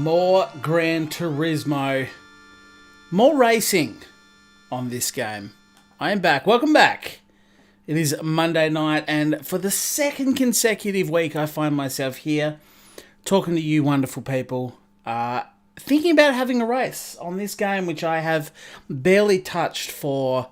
More Gran Turismo. More racing on this game. I am back. Welcome back. It is Monday night, and for the second consecutive week, I find myself here talking to you wonderful people, thinking about having a race on this game, which I have barely touched for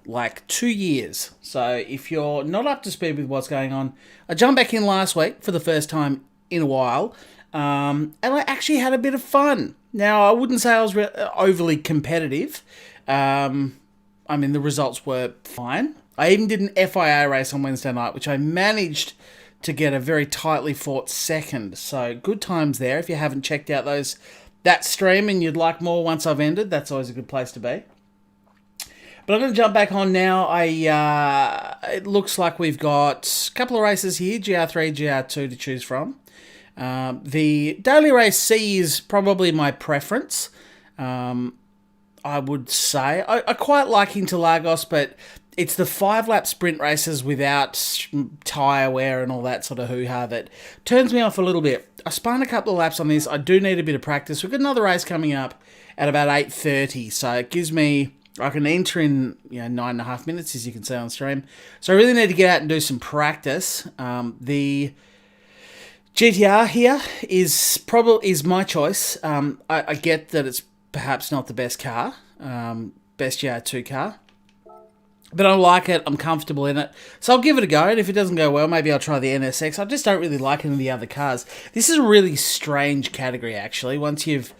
like 2 years. So if you're not up to speed with what's going on, I jumped back in last week for the first time in a while, and I actually had a bit of fun. Now, I wouldn't say I was overly competitive. I mean, the results were fine. I even did an FIA race on Wednesday night, which I managed to get a very tightly fought second. So good times there. If you haven't checked out that stream and you'd like more once I've ended, that's always a good place to be. But I'm going to jump back on now. It looks like we've got a couple of races here, GR3, GR2 to choose from. The Daily Race C is probably my preference. I would say. I quite like Interlagos, but it's the 5-lap sprint races without tyre wear and all that sort of hoo-ha that turns me off a little bit. I spun a couple of laps on this. I do need a bit of practice. We've got another race coming up at about 8:30, so it gives me... I can enter in 9.5 minutes, as you can see on stream. So I really need to get out and do some practice. The GTR here is my choice. I get that it's perhaps not the best car, best GR2 car, but I like it. I'm comfortable in it, so I'll give it a go. And if it doesn't go well, maybe I'll try the NSX. I just don't really like any of the other cars. This is a really strange category, actually. Once you've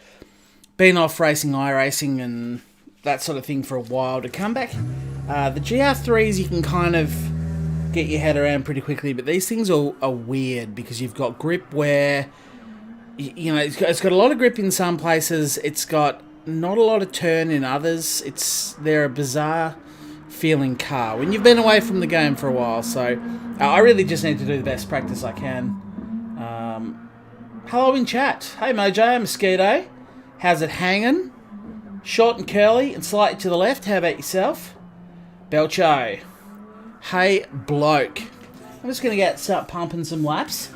been off racing, iRacing, and that sort of thing for a while, to come back. The GR3s you can kind of get your head around pretty quickly, but these things are weird because you've got grip where, it's got a lot of grip in some places, it's got not a lot of turn in others. They're a bizarre feeling car when you've been away from the game for a while, so I really just need to do the best practice I can. Hello in chat. Hey Mojo, Mosquito. How's it hanging? Short and curly and slightly to the left. How about yourself? Belcho. Hey, bloke. I'm just going to start pumping some laps.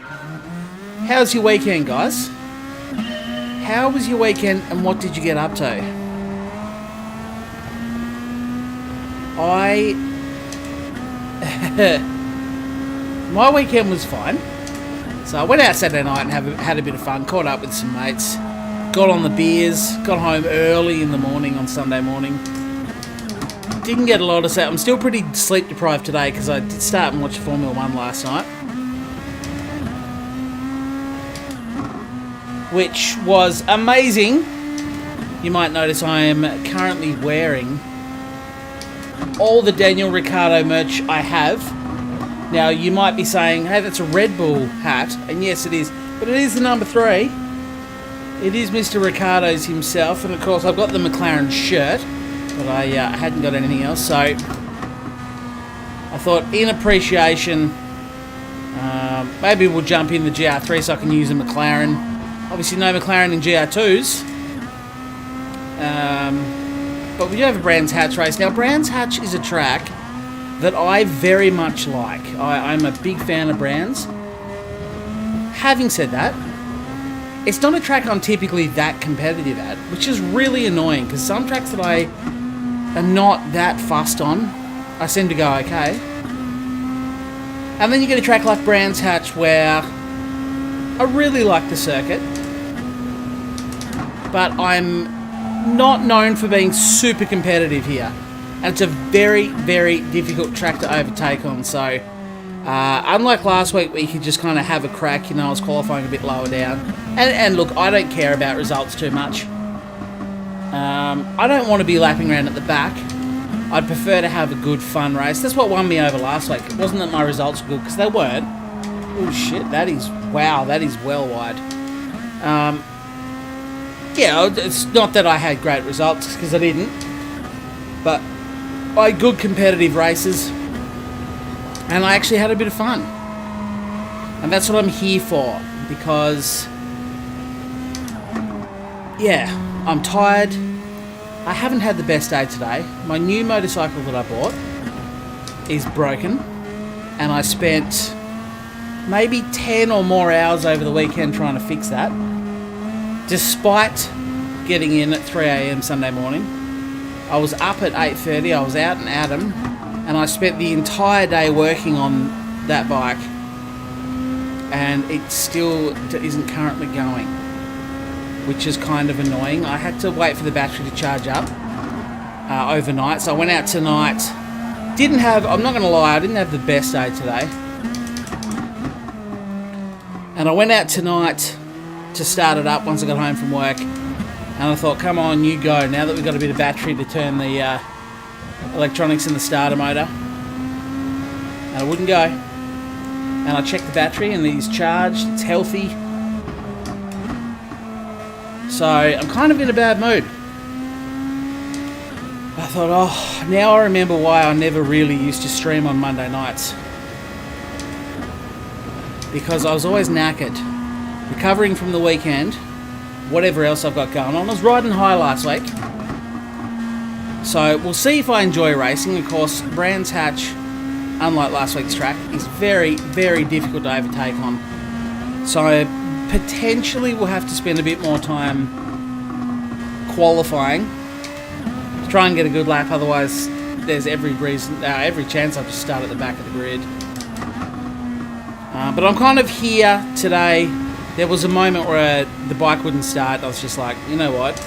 How's your weekend, guys? How was your weekend and what did you get up to? My weekend was fine. So I went out Saturday night and had a bit of fun. Caught up with some mates. Got on the beers. Got home early in the morning on Sunday morning. Didn't get a lot of sleep. I'm still pretty sleep deprived today because I did start and watch Formula 1 last night, which was amazing. You might notice I am currently wearing all the Daniel Ricciardo merch I have. Now, you might be saying, hey, that's a Red Bull hat. And yes, it is. But it is the number 3. It is Mr. Ricciardo's himself. And, of course, I've got the McLaren shirt. But I hadn't got anything else, so I thought in appreciation, maybe we'll jump in the GR3 so I can use a McLaren. Obviously no McLaren in GR2s, but we do have a Brands Hatch race. Now, Brands Hatch is a track that I very much like. I'm a big fan of Brands. Having said that, it's not a track I'm typically that competitive at, which is really annoying, because some tracks that I am not that fussed on, I seem to go okay. And then you get a track like Brands Hatch where I really like the circuit, but I'm not known for being super competitive here. And it's a very, very difficult track to overtake on, so unlike last week where you could just kind of have a crack, I was qualifying a bit lower down. And look, I don't care about results too much. I don't want to be lapping around at the back. I'd prefer to have a good, fun race. That's what won me over last week. It wasn't that my results were good, because they weren't. Oh shit, that is well wide. It's not that I had great results, because I didn't. But I had good competitive races. And I actually had a bit of fun. And that's what I'm here for, because I'm tired. I haven't had the best day today. My new motorcycle that I bought is broken, and I spent maybe 10 or more hours over the weekend trying to fix that. despite getting in at 3 a.m. Sunday morning, I was up at 8:30, I was out and at 'em, and I spent the entire day working on that bike, and it still isn't currently going, which is kind of annoying. I had to wait for the battery to charge up overnight, so I went out tonight. I'm not going to lie, I didn't have the best day today. And I went out tonight to start it up once I got home from work. And I thought, come on, you go. Now that we've got a bit of battery to turn the electronics in the starter motor. And I wouldn't go. And I checked the battery and it's charged, it's healthy. So I'm kind of in a bad mood. I thought, oh, now I remember why I never really used to stream on Monday nights. Because I was always knackered. Recovering from the weekend, whatever else I've got going on. I was riding high last week. So we'll see if I enjoy racing. Of course, Brands Hatch, unlike last week's track, is very, very difficult to overtake on. So potentially we'll have to spend a bit more time qualifying. Try and get a good lap, otherwise there's every chance I'll just start at the back of the grid. But I'm kind of here today. There was a moment where the bike wouldn't start. I was just like, you know what?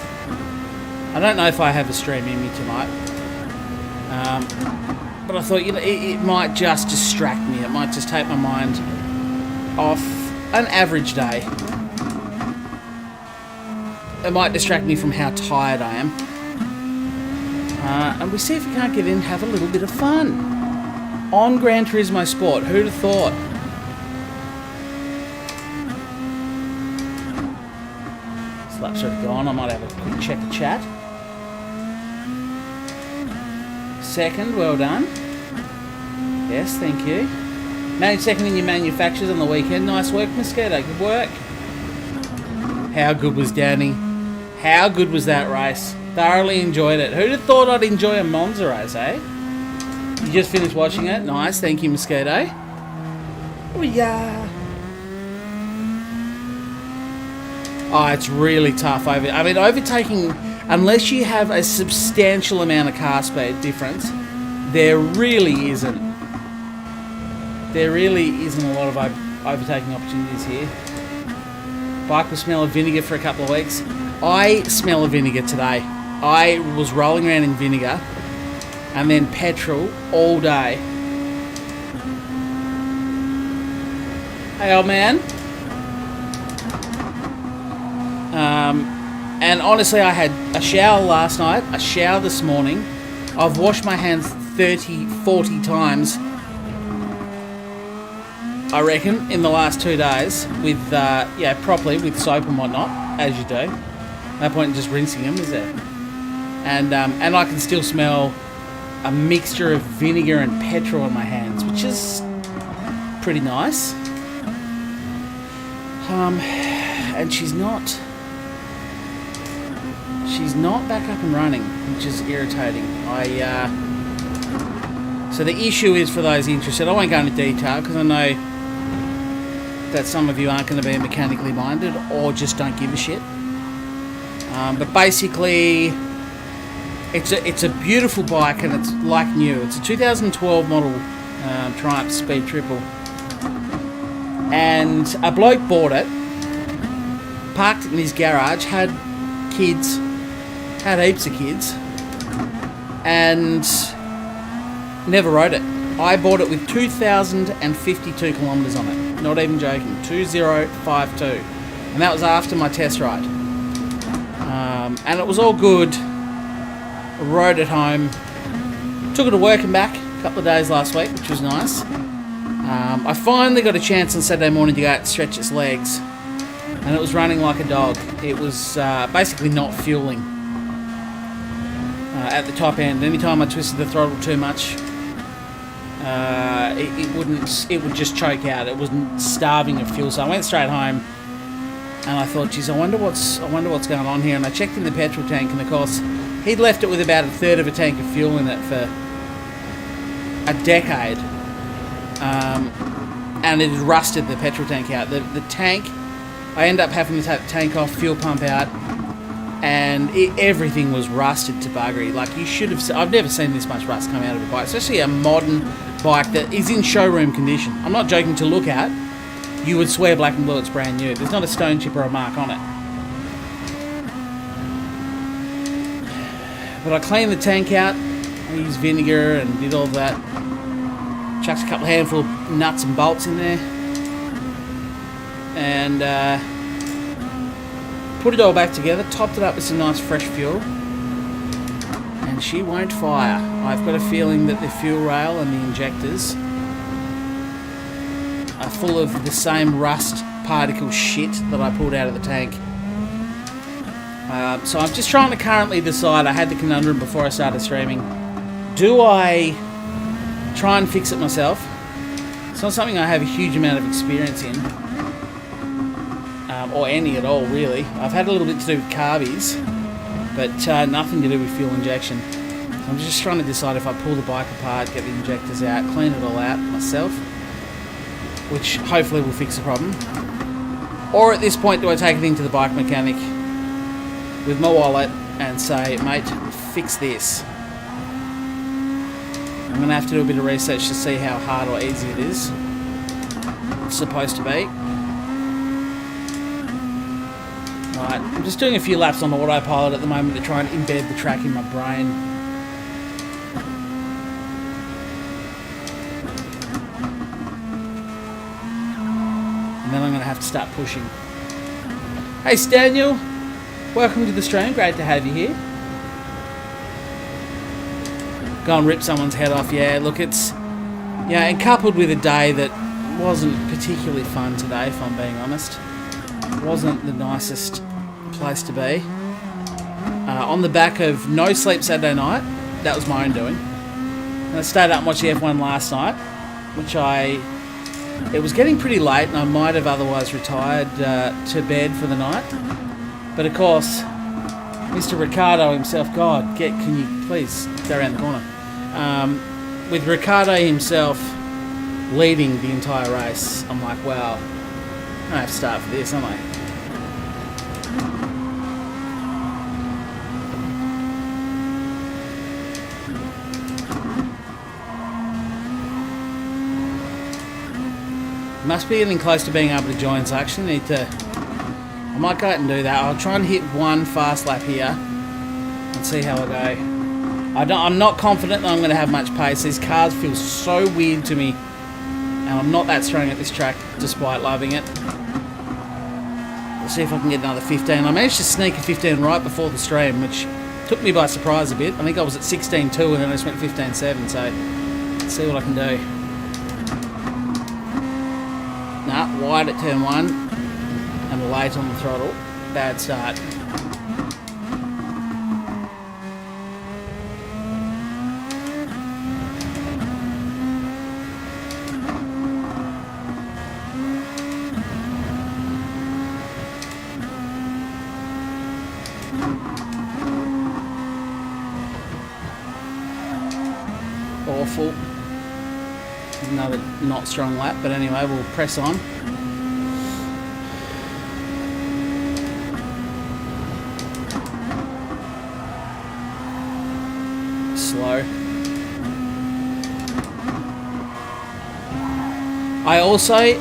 I don't know if I have a stream in me tonight. But I thought, it might just distract me. It might just take my mind off an average day. It might distract me from how tired I am. And we see if we can't get in and have a little bit of fun on Gran Turismo Sport. Who'd have thought? Slaps already gone. I might have a quick check of chat. Second, well done. Yes, thank you. Managed second in your manufacturers on the weekend. Nice work, Mosquito. Good work. How good was Danny? How good was that race? Thoroughly enjoyed it. Who'd have thought I'd enjoy a Monza race, eh? You just finished watching it? Nice, thank you, Mosquito. Oh, yeah. Oh, it's really tough. Overtaking, unless you have a substantial amount of car speed difference, there really isn't. There really isn't a lot of overtaking opportunities here. Bike will smell of vinegar for a couple of weeks. I smell of vinegar today. I was rolling around in vinegar and then petrol all day. Hey, old man. And honestly, I had a shower last night, a shower this morning. I've washed my hands 30, 40 times, I reckon, in the last 2 days with, properly with soap and whatnot, as you do. No point in just rinsing them, is there? And I can still smell a mixture of vinegar and petrol on my hands, which is pretty nice. And she's not back up and running, which is irritating. So the issue is, for those interested, I won't go into detail because I know that some of you aren't going to be mechanically minded or just don't give a shit. But basically, it's a beautiful bike and it's like new. It's a 2012 model Triumph Speed Triple. And a bloke bought it, parked it in his garage, had kids, had heaps of kids, and never rode it. I bought it with 2,052 kilometres on it. Not even joking. 2052. And that was after my test ride. And it was all good. I rode it home. Took it to work and back a couple of days last week, which was nice. I finally got a chance on Saturday morning to go out and stretch its legs. And it was running like a dog. It was basically not fueling at the top end. Anytime I twisted the throttle too much, it would just choke out. It wasn't starving of fuel. So I went straight home and I thought, geez, I wonder what's going on here. And I checked in the petrol tank, and of course he'd left it with about a third of a tank of fuel in it for a decade. And it had rusted the petrol tank out. The tank I end up having to take the tank off, fuel pump out, and everything was rusted to buggery. Like, you should have... I've never seen this much rust come out of a bike, especially a modern bike that is in showroom condition. I'm not joking. To look at, you would swear black and blue it's brand new. There's not a stone chip or a mark on it. But I cleaned the tank out. I used vinegar and did all that. Chucked a couple handful of nuts and bolts in there. And put it all back together. Topped it up with some nice fresh fuel. And she won't fire. I've got a feeling that the fuel rail and the injectors are full of the same rust particle shit that I pulled out of the tank. So I'm just trying to currently decide. I had the conundrum before I started streaming. Do I try and fix it myself? It's not something I have a huge amount of experience in. Or any at all, really. I've had a little bit to do with carbies, but nothing to do with fuel injection. So I'm just trying to decide if I pull the bike apart, get the injectors out, clean it all out myself, which hopefully will fix the problem. Or at this point, do I take it into the bike mechanic with my wallet and say, mate, fix this. I'm going to have to do a bit of research to see how hard or easy it is. It's supposed to be. Right, I'm just doing a few laps on the autopilot at the moment to try and embed the track in my brain. And then I'm going to have to start pushing. Hey, Staniel. Welcome to the stream. Great to have you here. Go and rip someone's head off. Yeah, look, it's... Yeah, and coupled with a day that wasn't particularly fun today, if I'm being honest. It wasn't the nicest place to be. On the back of no sleep Saturday night. That was my own doing. And I stayed up and watched the F1 last night, which it was getting pretty late, and I might have otherwise retired to bed for the night. But of course, Mr. Ricardo himself, God, can you please go around the corner? With Ricardo himself leading the entire race, I'm like, wow, I have to start for this, don't I? Must be getting close to being able to join, so I actually need to... I might go out and do that. I'll try and hit one fast lap here and see how I go. I'm not confident that I'm going to have much pace. These cars feel so weird to me, and I'm not that strong at this track despite loving it. We'll see if I can get another 15. I managed to sneak a 15 right before the stream, which took me by surprise a bit. I think I was at 16.2 and then I just went 15.7, so let's see what I can do. Nah, wide at turn 1 and late on the throttle. Bad start. Awful. Another not strong lap, but anyway, we'll press on. Slow. I also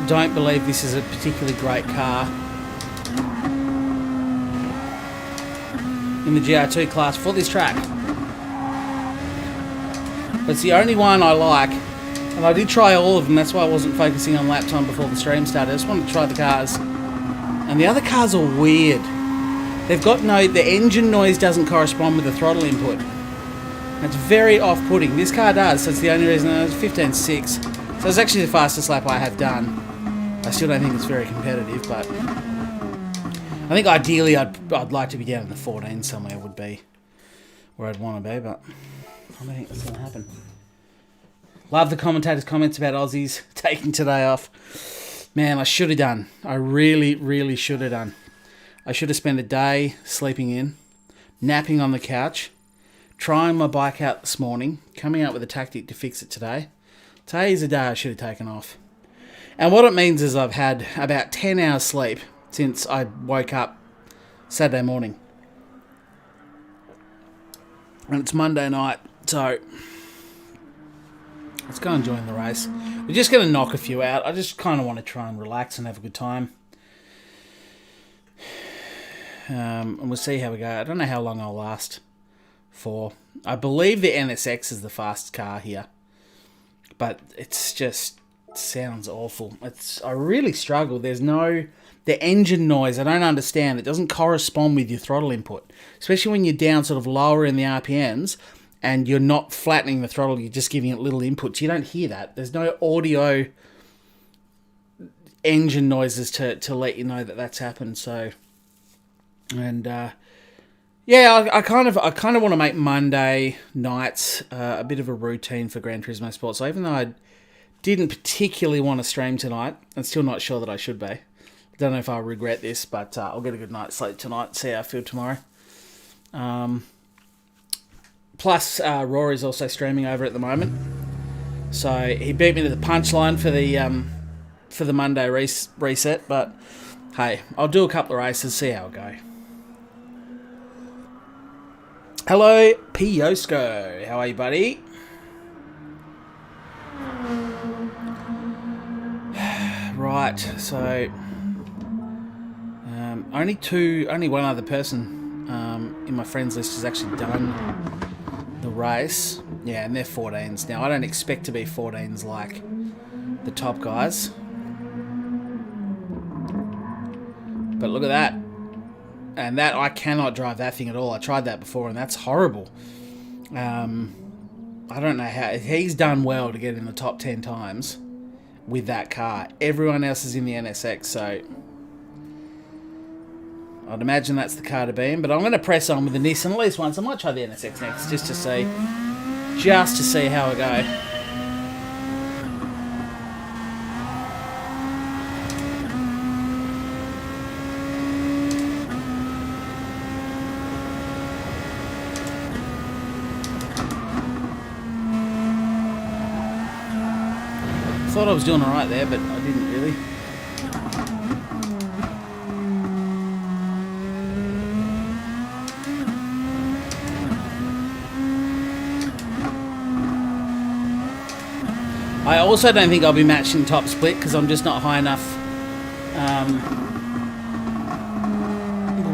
don't believe this is a particularly great car in the GR2 class for this track. But it's the only one I like, and I did try all of them. That's why I wasn't focusing on lap time before the stream started. I just wanted to try the cars, and the other cars are weird. They've got the engine noise doesn't correspond with the throttle input. It's very off-putting. This car does, so it's the only reason. It was 15.6, so it's actually the fastest lap I have done. I still don't think it's very competitive, but I think ideally I'd like to be down in the 14 somewhere would be where I'd want to be, but I don't think that's going to happen. Love the commentators' comments about Aussies taking today off. Man, I should have done. I really, really should have done. I should have spent a day sleeping in, napping on the couch, trying my bike out this morning, coming up with a tactic to fix it today. Today is a day I should have taken off. And what it means is I've had about 10 hours sleep since I woke up Saturday morning. And it's Monday night, so let's go and join the race. We're just going to knock a few out. I just kind of want to try and relax and have a good time. And we'll see how we go. I don't know how long I'll last for. I believe the NSX is the fastest car here. But it's just sounds awful. I really struggle. There's no... The engine noise, I don't understand. It doesn't correspond with your throttle input. Especially when you're down sort of lower in the RPMs and you're not flattening the throttle, you're just giving it little inputs. You don't hear that. There's no audio engine noises to let you know that that's happened. So, and yeah, I kind of want to make Monday nights a bit of a routine for Gran Turismo Sport. So even though I didn't particularly want to stream tonight, I'm still not sure that I should be. Don't know if I'll regret this, but I'll get a good night's sleep tonight, see how I feel tomorrow. Plus, Rory's also streaming over at the moment. So he beat me to the punchline for the Monday reset, but hey, I'll do a couple of races, see how it go. Hello, Piosko. How are you, buddy? Right, so... only one other person in my friends list has actually done the race. Yeah, and they're 14s. Now, I don't expect to be 14s like the top guys. But look at that. And that, I cannot drive that thing at all. I tried that before, and that's horrible. I don't know how... He's done well to get in the top 10 times with that car. Everyone else is in the NSX, so... I'd imagine that's the car to be in, but I'm going to press on with the Nissan at least once. I might try the NSX next, just to see how I go. Thought I was doing alright there, but I didn't really. I also don't think I'll be matching top split because I'm just not high enough,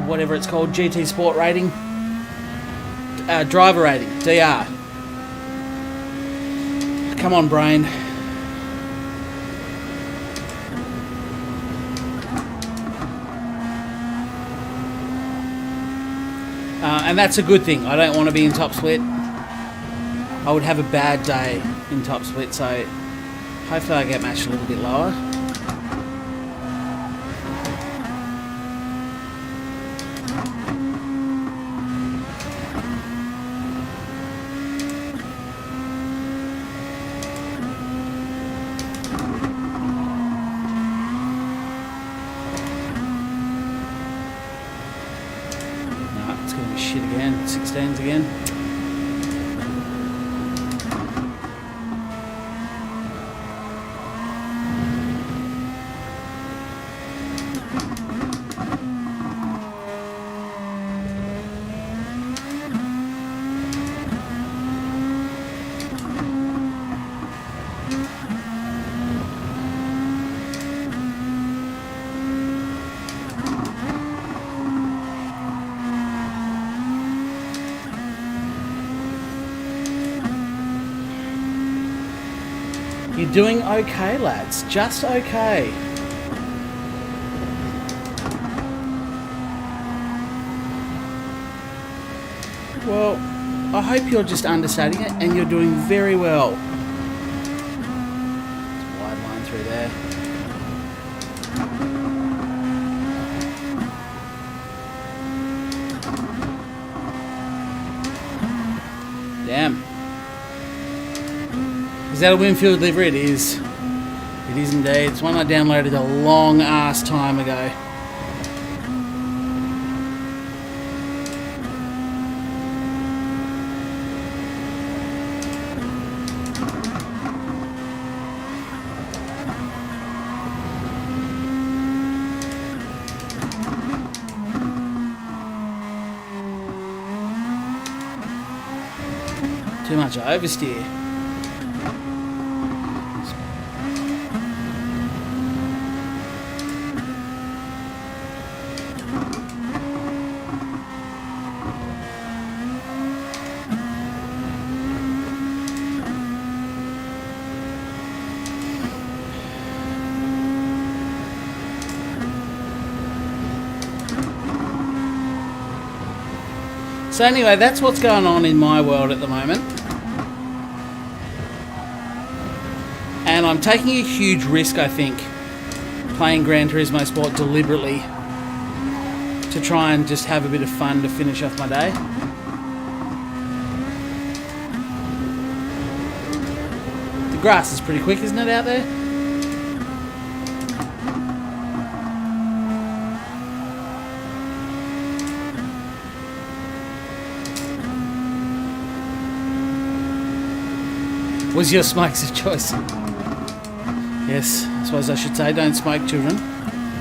whatever it's called, GT Sport rating, driver rating, DR. Come on, brain. And that's a good thing. I don't want to be in top split. I would have a bad day in top split, so hopefully I get matched a little bit lower. No, it's going to be shit again. 16s again. You're doing okay, lads. Just okay. Well, I hope you're just understating it and you're doing very well. It's a wide line through there. Damn. Is that a Winfield livery? It is. It is indeed. It's one I downloaded a long ass time ago. Too much oversteer. So anyway, that's what's going on in my world at the moment. And I'm taking a huge risk, I think, playing Gran Turismo Sport deliberately to try and just have a bit of fun to finish off my day. The grass is pretty quick, isn't it, out there? Was your smokes of choice? Yes, I suppose I should say, don't smoke, children.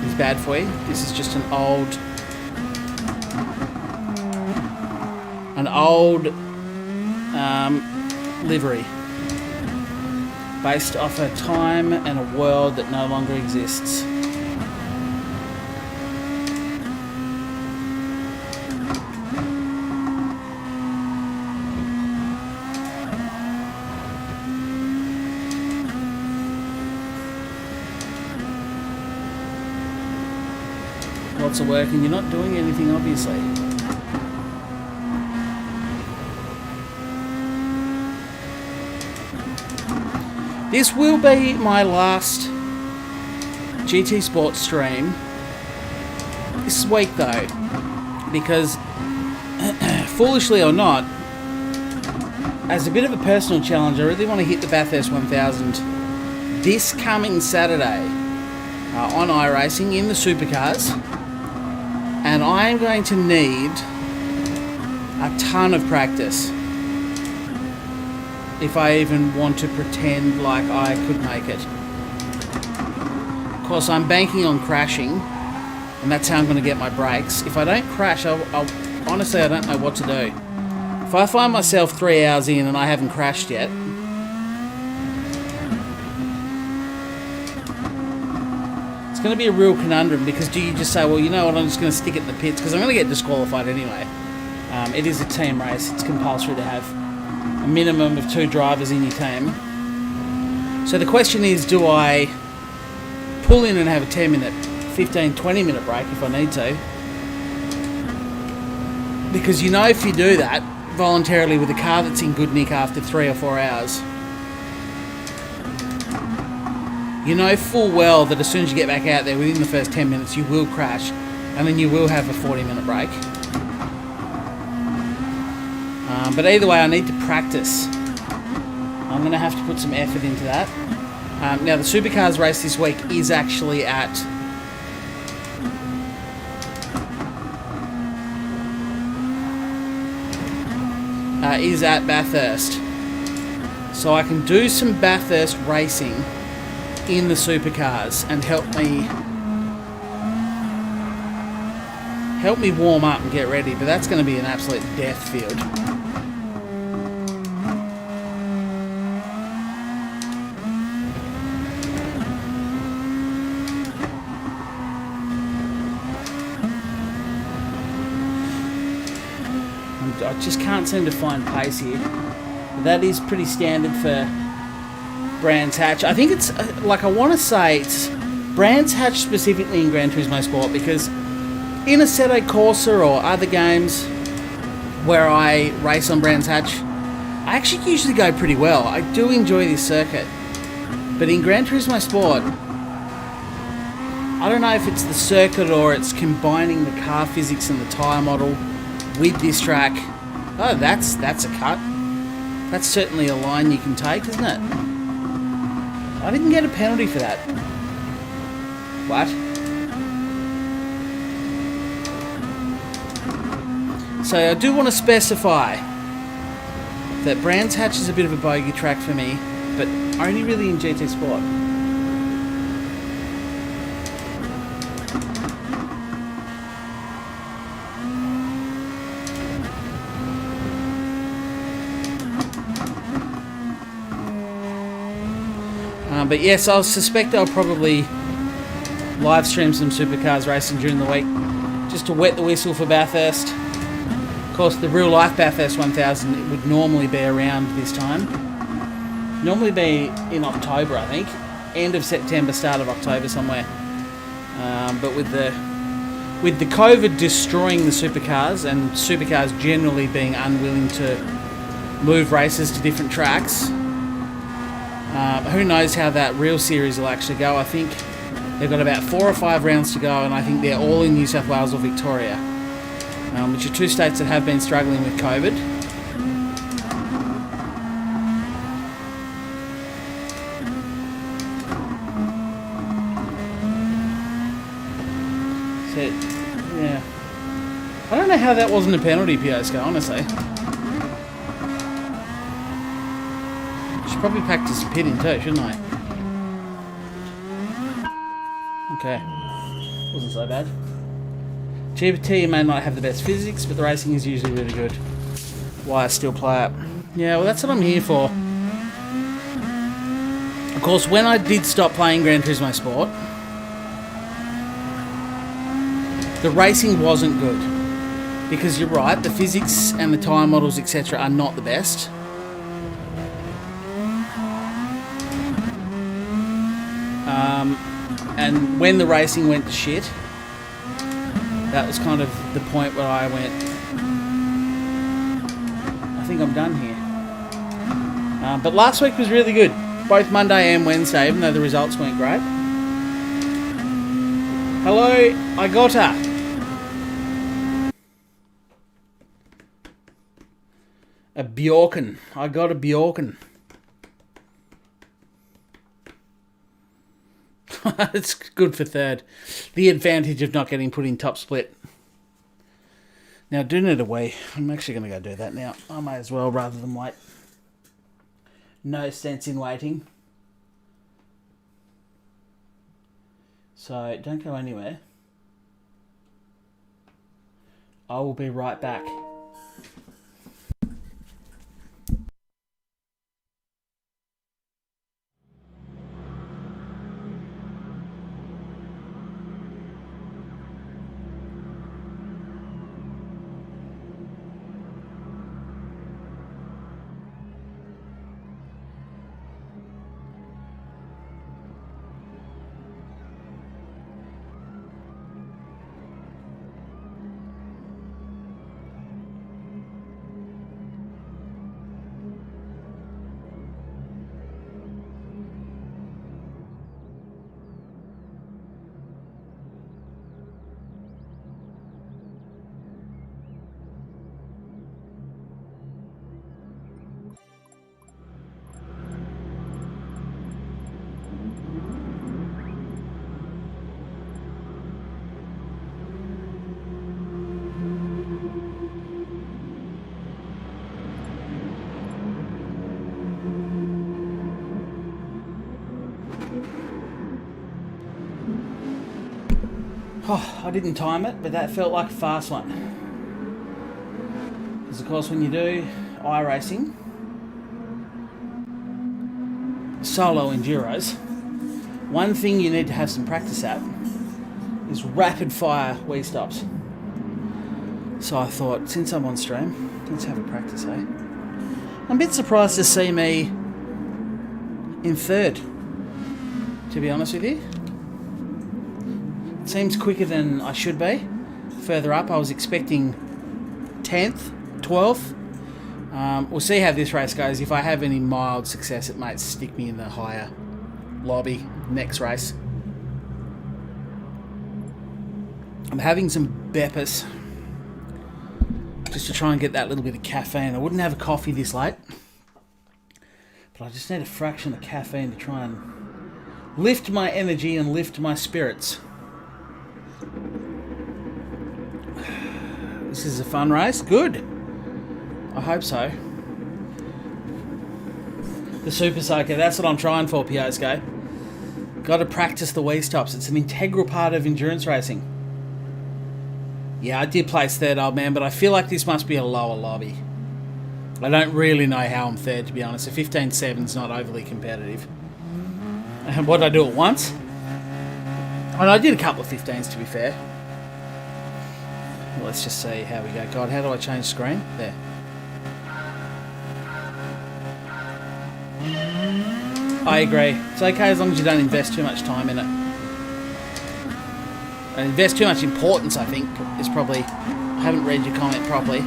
It's bad for you. This is just an old livery based off a time and a world that no longer exists. Lots of work and you're not doing anything, obviously. This will be my last GT Sports stream this week though, because foolishly or not, as a bit of a personal challenge, I really want to hit the Bathurst 1000 this coming Saturday on iRacing in the supercars. And I am going to need a ton of practice if I even want to pretend like I could make it. Of course, I'm banking on crashing, and that's how I'm going to get my brakes. If I don't crash, honestly, I don't know what to do. If I find myself 3 hours in and I haven't crashed yet, it's going to be a real conundrum, because do you just say, well, you know what, I'm just going to stick it in the pits because I'm going to get disqualified anyway. It is a team race. It's compulsory to have a minimum of 2 drivers in your team. So the question is, do I pull in and have a 10-minute, 15, 20-minute break if I need to? Because you know, if you do that voluntarily with a car that's in good nick after 3 or 4 hours, you know full well that as soon as you get back out there within the first 10 minutes you will crash, and then you will have a 40-minute break. But either way, I need to practice. I'm going to have to put some effort into that. Now the supercars race this week is actually at Bathurst, so I can do some Bathurst racing in the supercars and help me warm up and get ready, but that's going to be an absolute death field. I just can't seem to find pace here. But that is pretty standard for Brands Hatch. I think it's, I want to say it's Brands Hatch specifically in Gran Turismo Sport, because in Assetto Corsa or other games where I race on Brands Hatch, I actually usually go pretty well. I do enjoy this circuit. But in Gran Turismo Sport, I don't know if it's the circuit or it's combining the car physics and the tyre model with this track. Oh, that's a cut. That's certainly a line you can take, isn't it? I didn't get a penalty for that. What? So I do want to specify that Brands Hatch is a bit of a bogey track for me, but only really in GT Sport. But yes, I suspect I'll probably live stream some supercars racing during the week, just to wet the whistle for Bathurst. Of course, the real life Bathurst 1000 it would normally be around this time. Normally be in October, I think, end of September, start of October somewhere. But with the COVID destroying the supercars and supercars generally being unwilling to move races to different tracks, who knows how that real series will actually go. I think they've got about 4 or 5 rounds to go, and I think they're all in New South Wales or Victoria, which are 2 states that have been struggling with COVID. So, yeah. I don't know how that wasn't a penalty, Piosco, honestly. Should probably practice pitting too, shouldn't I? Okay. Wasn't so bad. GPT may not have the best physics, but the racing is usually really good. Why I still play it. Yeah, well, that's what I'm here for. Of course, when I did stop playing Gran Turismo Sport, the racing wasn't good. Because you're right, the physics and the tyre models, etc. are not the best. And when the racing went to shit, that was kind of the point where I went, I think I'm done here. But last week was really good, both Monday and Wednesday, even though the results weren't great. Hello, I got her. A Bjorken. I got a Bjorken. It's good for third. The advantage of not getting put in top split. Now, do need a wee. I'm actually going to go do that now. I may as well rather than wait. No sense in waiting. So, don't go anywhere. I will be right back. Oh, I didn't time it, but that felt like a fast one. Because, of course, when you do iRacing, solo enduros, one thing you need to have some practice at is rapid fire wheel stops. So I thought, since I'm on stream, let's have a practice, eh? I'm a bit surprised to see me in third, to be honest with you. Seems quicker than I should be. Further up, I was expecting 10th, 12th. We'll see how this race goes. If I have any mild success, it might stick me in the higher lobby next race. I'm having some Beppis just to try and get that little bit of caffeine. I wouldn't have a coffee this late, but I just need a fraction of caffeine to try and lift my energy and lift my spirits. This is a fun race. Good. I hope so. The Super Soaker, that's what I'm trying for, Piosco. Got to practice the wheel stops. It's an integral part of endurance racing. Yeah, I did place third, old man, but I feel like this must be a lower lobby. I don't really know how I'm third, to be honest. A 15.7's not overly competitive. And what did I do it once? And I did a couple of 15s, to be fair. Well, let's just see how we go. God, how do I change screen? There. I agree. It's okay as long as you don't invest too much time in it. And invest too much importance, I think, is probably... I haven't read your comment properly.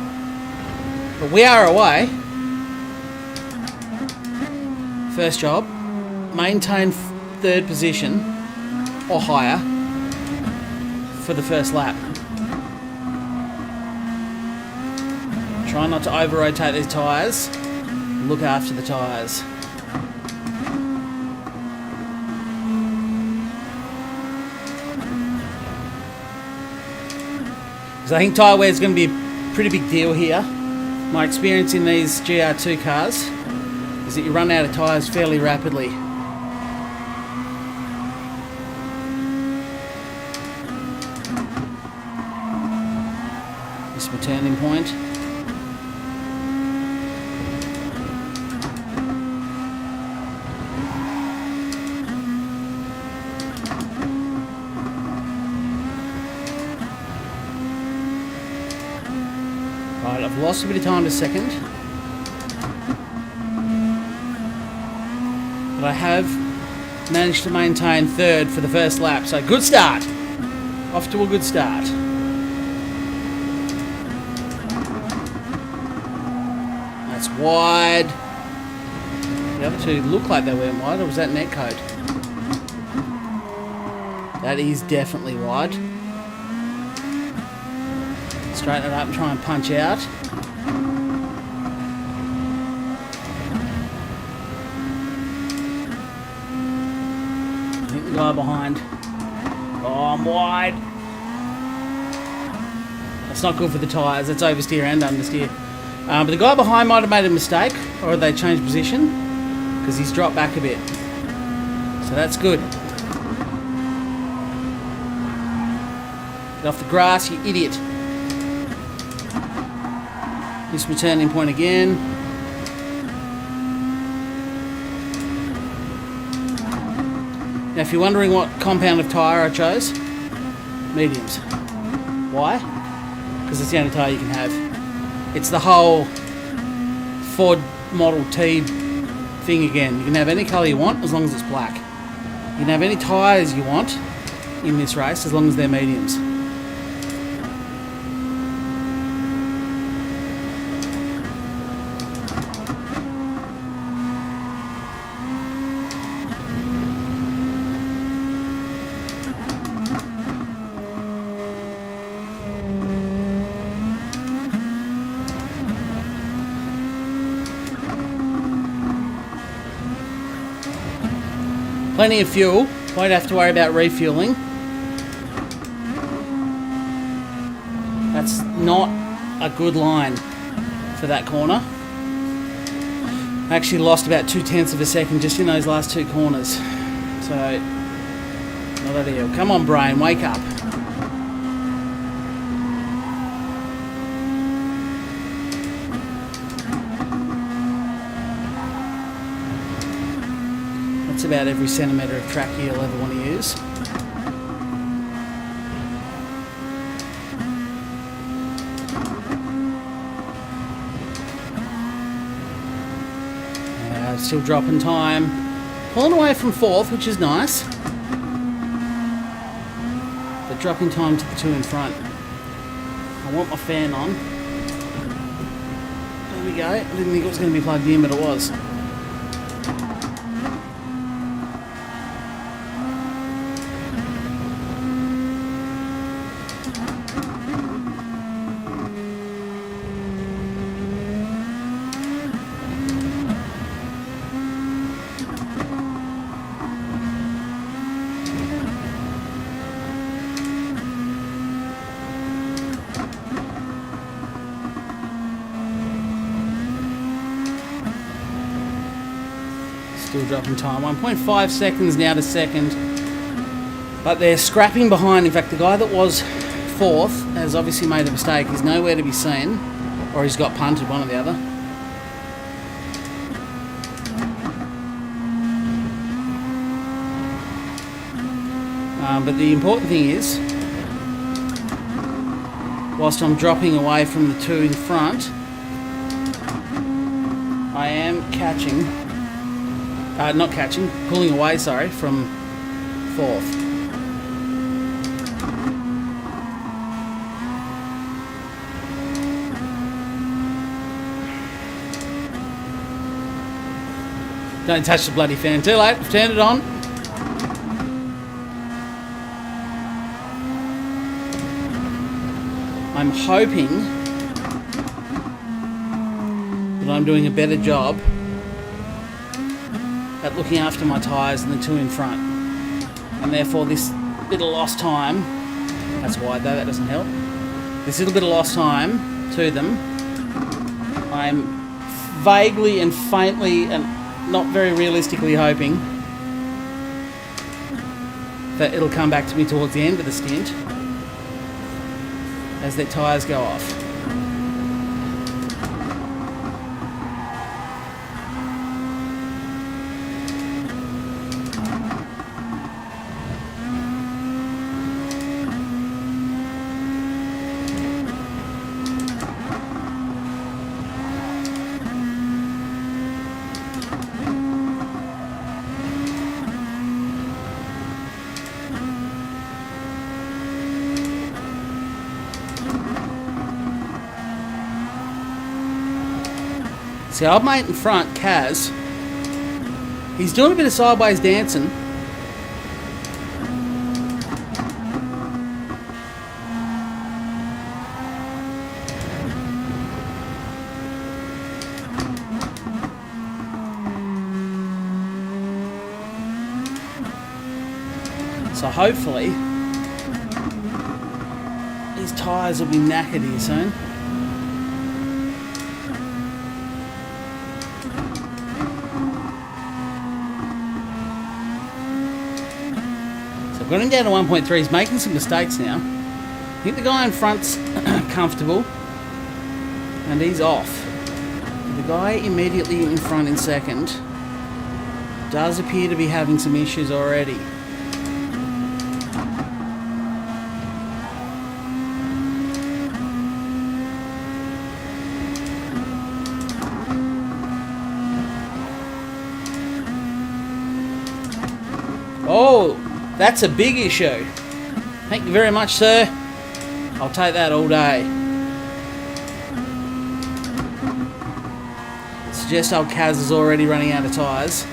But we are away. First job. Maintain third position or higher for the first lap. Try not to over-rotate these tyres. Look after the tyres. I think tyre wear is going to be a pretty big deal here. My experience in these GR2 cars is that you run out of tyres fairly rapidly. This is my turning point. Right, I've lost a bit of time to second. But I have managed to maintain third for the first lap. So good start. Off to a good start. That's wide. The other two look like they weren't wide, or was that netcode? That is definitely wide. Straighten it up and try and punch out. I think the guy behind. Oh, I'm wide. That's not good for the tyres. That's oversteer and understeer. But the guy behind might have made a mistake, or they changed position, because he's dropped back a bit. So that's good. Get off the grass, you idiot. This my turning point again. Now, if you're wondering what compound of tyre I chose, mediums. Why? Because it's the only tyre you can have. It's the whole Ford Model T thing again. You can have any colour you want as long as it's black. You can have any tyres you want in this race as long as they're mediums. Plenty of fuel, won't have to worry about refueling. That's not a good line for that corner. I actually lost about 0.2 of a second just in those last two corners. So, not ideal. Come on, brain, wake up. That's about every centimetre of track you'll ever want to use. Still dropping time. Pulling away from fourth, which is nice. But dropping time to the two in front. I want my fan on. There we go. I didn't think it was going to be plugged in, but it was. Still dropping time. 1.5 seconds now to second. But they're scrapping behind. In fact, the guy that was fourth has obviously made a mistake. He's nowhere to be seen. Or he's got punted, one or the other. But the important thing is, whilst I'm dropping away from the two in front, I am pulling away, from fourth. Don't touch the bloody fan. Too late. I've turned it on. I'm hoping that I'm doing a better job at looking after my tyres than the two in front. And therefore this bit of lost time, that's wide though, that doesn't help. This little bit of lost time to them, I'm vaguely and faintly and not very realistically hoping that it'll come back to me towards the end of the stint as their tyres go off. See, old mate in front, Kaz, he's doing a bit of sideways dancing. So hopefully, his tyres will be knackered here soon. Got him down to 1.3. He's making some mistakes now. I think the guy in front's comfortable, and he's off. The guy immediately in front in second does appear to be having some issues already. Oh! That's a big issue. Thank you very much, sir. I'll take that all day. Suggest old Kaz is already running out of tyres.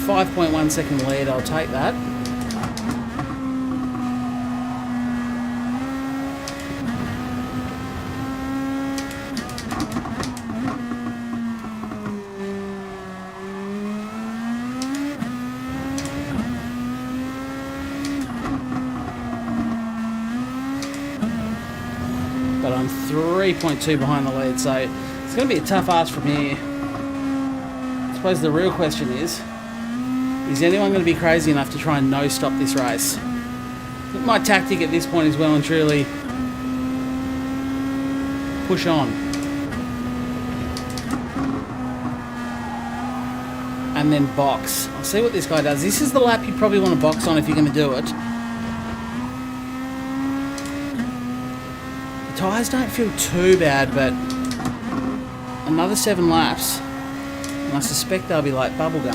.1 second lead, I'll take that. But I'm 3.2 behind the lead, so it's going to be a tough ask from here. I suppose the real question is anyone going to be crazy enough to try and no-stop this race? I think my tactic at this point is well and truly push on. And then box. I'll see what this guy does. This is the lap you probably want to box on if you're going to do it. Tyres don't feel too bad, but another 7 laps and I suspect they'll be like bubblegum.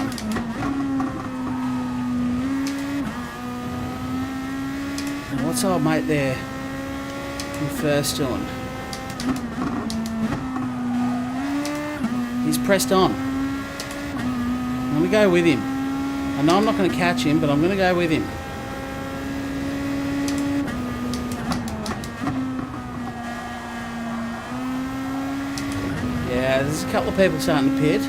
And what's old mate there in first doing? He's pressed on. I'm going to go with him. I know I'm not going to catch him, but I'm going to go with him. Yeah, there's a couple of people starting to pit.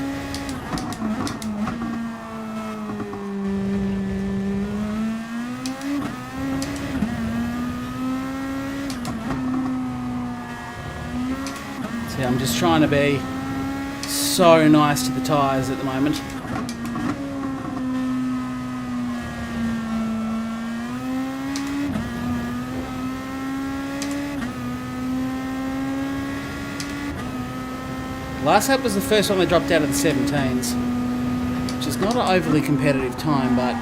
See, I'm just trying to be so nice to the tyres at the moment. Last lap was the first one they dropped out of the 17s. which is not an overly competitive time, but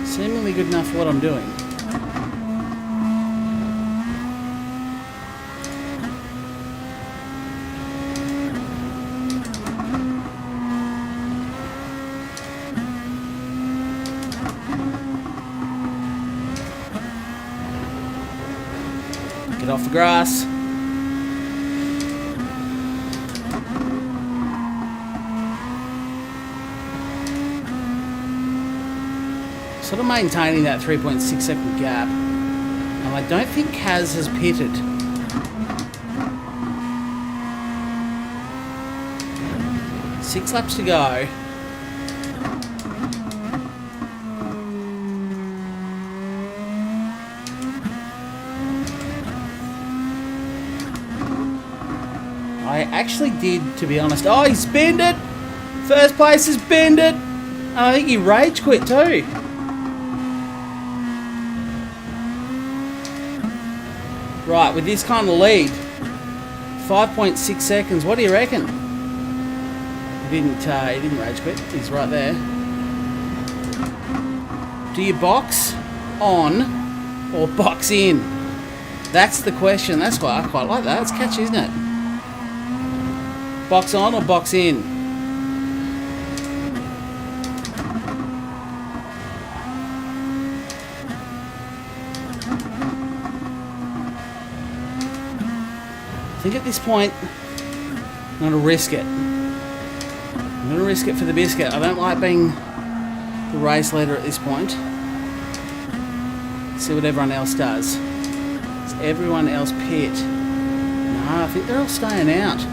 seemingly good enough for what I'm doing. Get off the grass. Sort of maintaining that 3.6 second gap. And I don't think Kaz has pitted. Six laps to go. I actually did, to be honest. Oh, he spinned it! First place has spinned it! And I think he rage quit too. Right, with this kind of lead, 5.6 seconds, what do you reckon? He didn't rage quit, he's right there. Do you box on or box in? That's the question. That's why I quite like that. It's catchy, isn't it? Box on or box in? I think at this point, I'm going to risk it. I'm going to risk it for the biscuit. I don't like being the race leader at this point. See what everyone else does. Does everyone else pit? No, I think they're all staying out.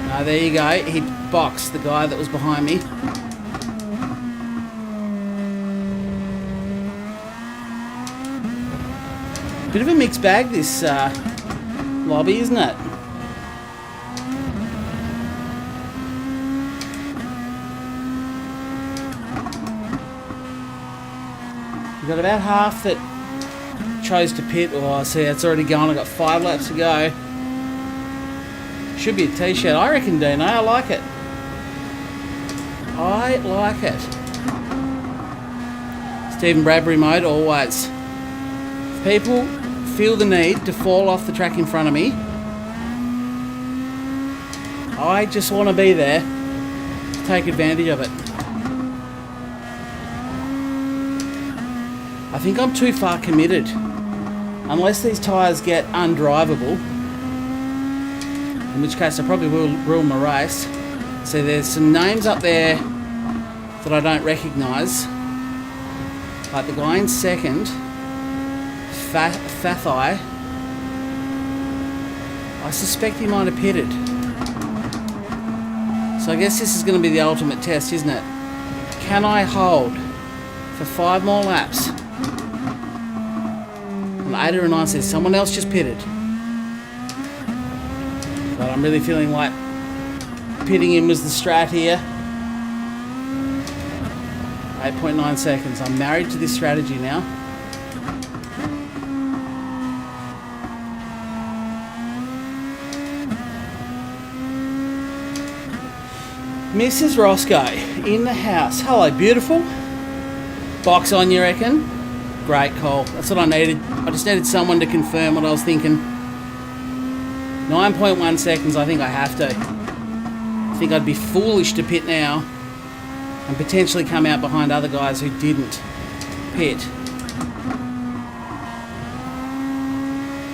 No, there you go. He boxed the guy that was behind me. Bit of a mixed bag, this lobby, isn't it? We've got about half that chose to pit. Oh, I see, it's already gone. I've got 5 laps to go. Should be a t-shirt. I reckon, Dino. I like it. I like it. Stephen Bradbury mode, always. If people feel the need to fall off the track in front of me, I just want to be there to take advantage of it. I think I'm too far committed. Unless these tyres get undrivable, in which case I probably will rule my race. So there's some names up there that I don't recognise. Like the guy in second, Fathai. I suspect he might have pitted. So I guess this is going to be the ultimate test, isn't it? Can I hold for 5 more laps? And 8 or 9 says someone else just pitted. But I'm really feeling like pitting in was the strat here. 8.9 seconds. I'm married to this strategy now. Mrs. Roscoe in the house. Hello, beautiful. Box on, you reckon? Great call. That's what I needed. I just needed someone to confirm what I was thinking. 9.1 seconds, I think I have to. I think I'd be foolish to pit now and potentially come out behind other guys who didn't pit.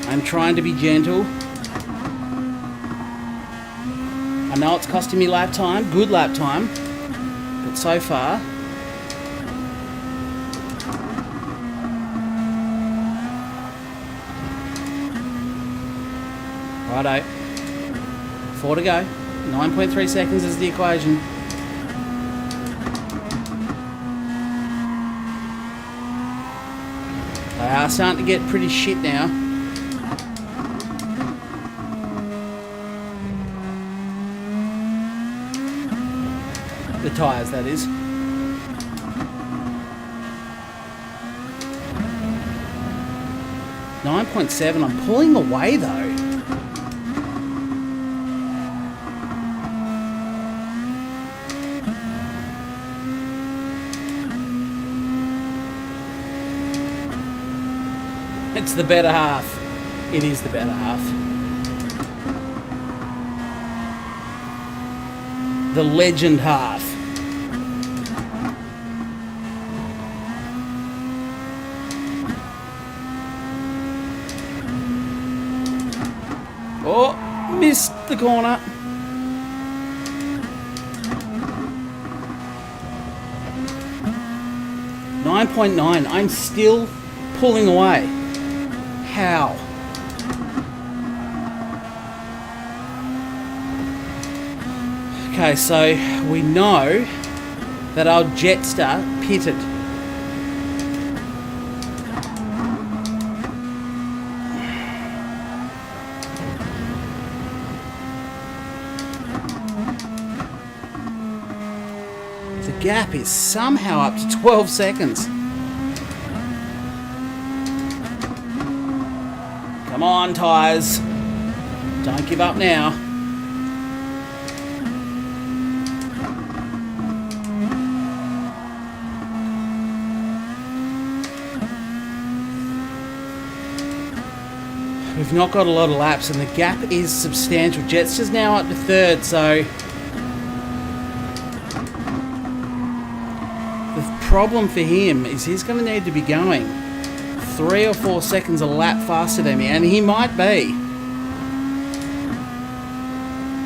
I'm trying to be gentle. I know it's costing me lap time, good lap time, but so far, righto, 4 to go, 9.3 seconds is the equation. They are starting to get pretty shit now. The tyres, that is. .7. I'm pulling away though. It's the better half. It is the better half. The legend half. Oh, missed the corner. .9. I'm still pulling away. How? Okay, so we know that our Jetster pitted. The gap is somehow up to 12 seconds. Come on, tyres. Don't give up now. We've not got a lot of laps and the gap is substantial. Jetster's now up to third, so the problem for him is he's going to need to be going 3 or 4 seconds a lap faster than me, and he might be.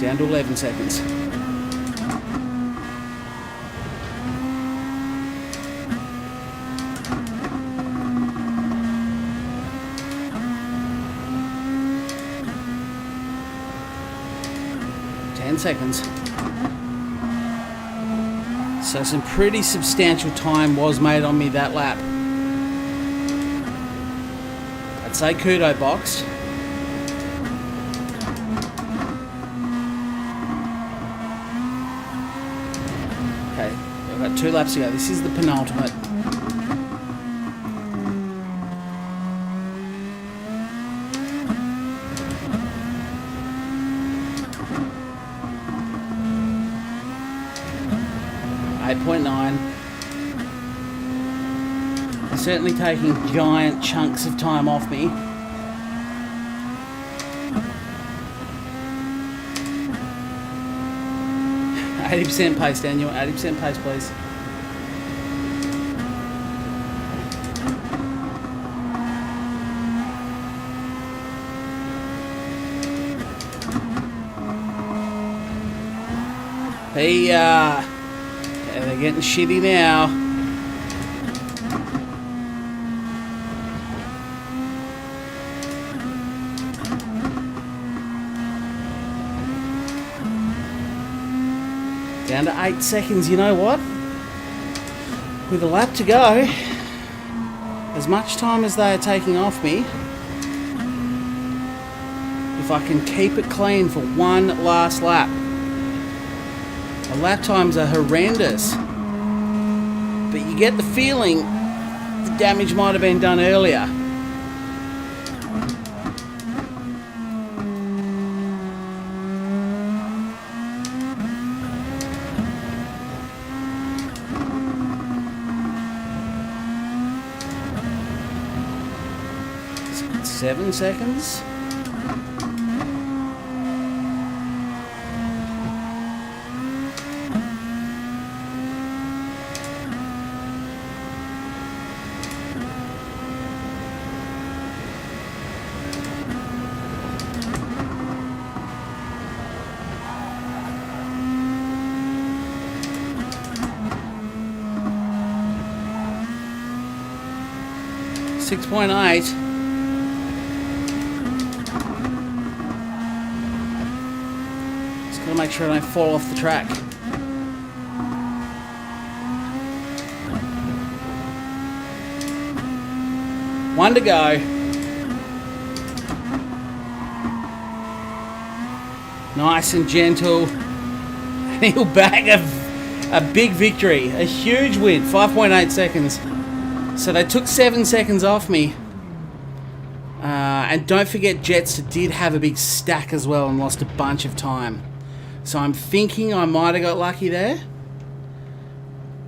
Down to 11 seconds. Seconds. So some pretty substantial time was made on me that lap. I'd say kudo boxed. Okay, we've got 2 laps to go. This is the penultimate. .9. They're certainly taking giant chunks of time off me. %, pace, Daniel. 80% pace, please. They're getting shitty now. Down to 8 seconds. You know what? With a lap to go, as much time as they are taking off me, if I can keep it clean for one last lap. The lap times are horrendous, but you get the feeling the damage might have been done earlier. It's 7 seconds. .8. Just gotta make sure I don't fall off the track. One to go. Nice and gentle. And he'll bag a big victory. A huge win. 5.8 seconds. So they took 7 seconds off me. And don't forget, Jetster did have a big stack as well and lost a bunch of time. So I'm thinking I might have got lucky there.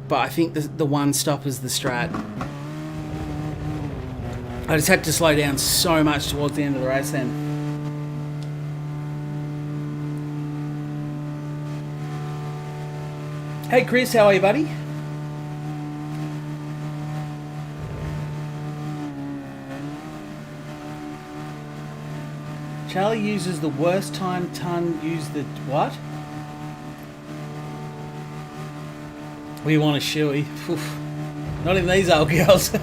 But I think the one stop is the strat. I just had to slow down so much towards the end of the race then. Hey Chris, how are you, buddy? Charlie uses the worst time Ton used the what? We want a shoey. Oof. Not in these old girls.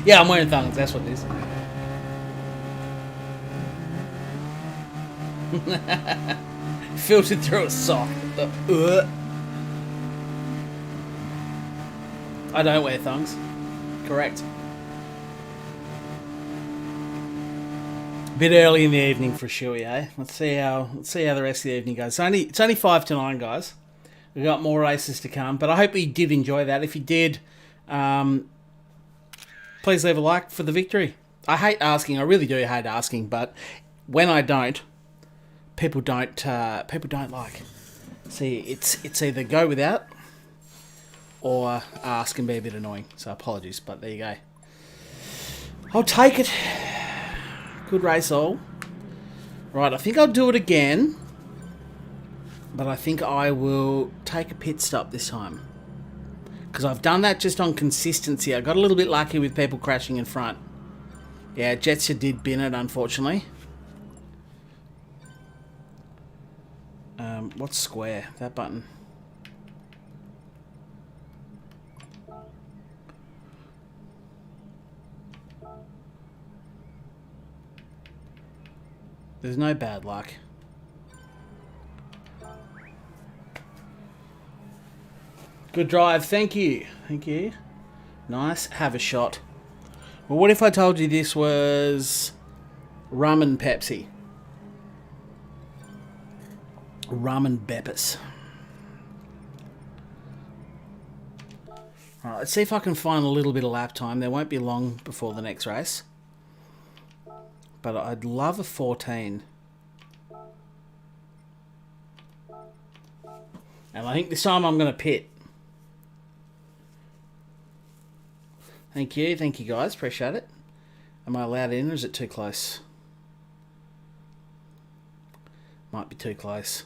Yeah, I'm wearing thongs, that's what it is. Filtered through a sock. I don't wear thongs. Correct. Bit early in the evening for a shoey, eh? Let's see how the rest of the evening goes. It's only 5 to 9, guys. We've got more races to come, but I hope you did enjoy that. If you did, please leave a like for the victory. I hate asking. I really do hate asking, but when I don't, people don't like. See, it's either go without or ask and be a bit annoying. So apologies, but there you go. I'll take it. Good race all. Right, I think I'll do it again. But I think I will take a pit stop this time. Because I've done that just on consistency. I got a little bit lucky with people crashing in front. Yeah, Jetsia did bin it, unfortunately. What's square? That button. There's no bad luck. Good drive, thank you. Thank you. Nice, have a shot. Well, what if I told you this was rum and Pepsi? Rum and Beppis. Alright, let's see if I can find a little bit of lap time. There won't be long before the next race. But I'd love a 14. And I think this time I'm going to pit. Thank you guys, appreciate it. Am I allowed in or is it too close? Might be too close.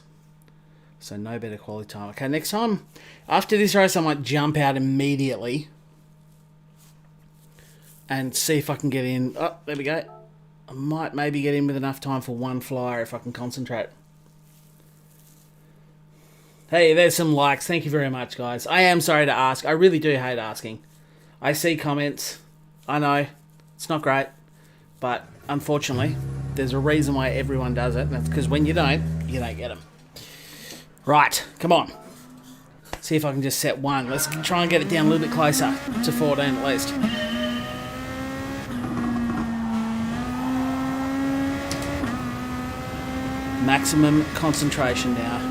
So no better quality time. Okay, next time, after this race I might jump out immediately. And see if I can get in. Oh, there we go. I might maybe get in with enough time for one flyer if I can concentrate. Hey, there's some likes. Thank you very much, guys. I am sorry to ask. I really do hate asking. I see comments. I know. It's not great. But unfortunately, there's a reason why everyone does it. And that's because when you don't get them. Right, come on. See if I can just set one. Let's try and get it down a little bit closer to 14 at least. Maximum concentration now.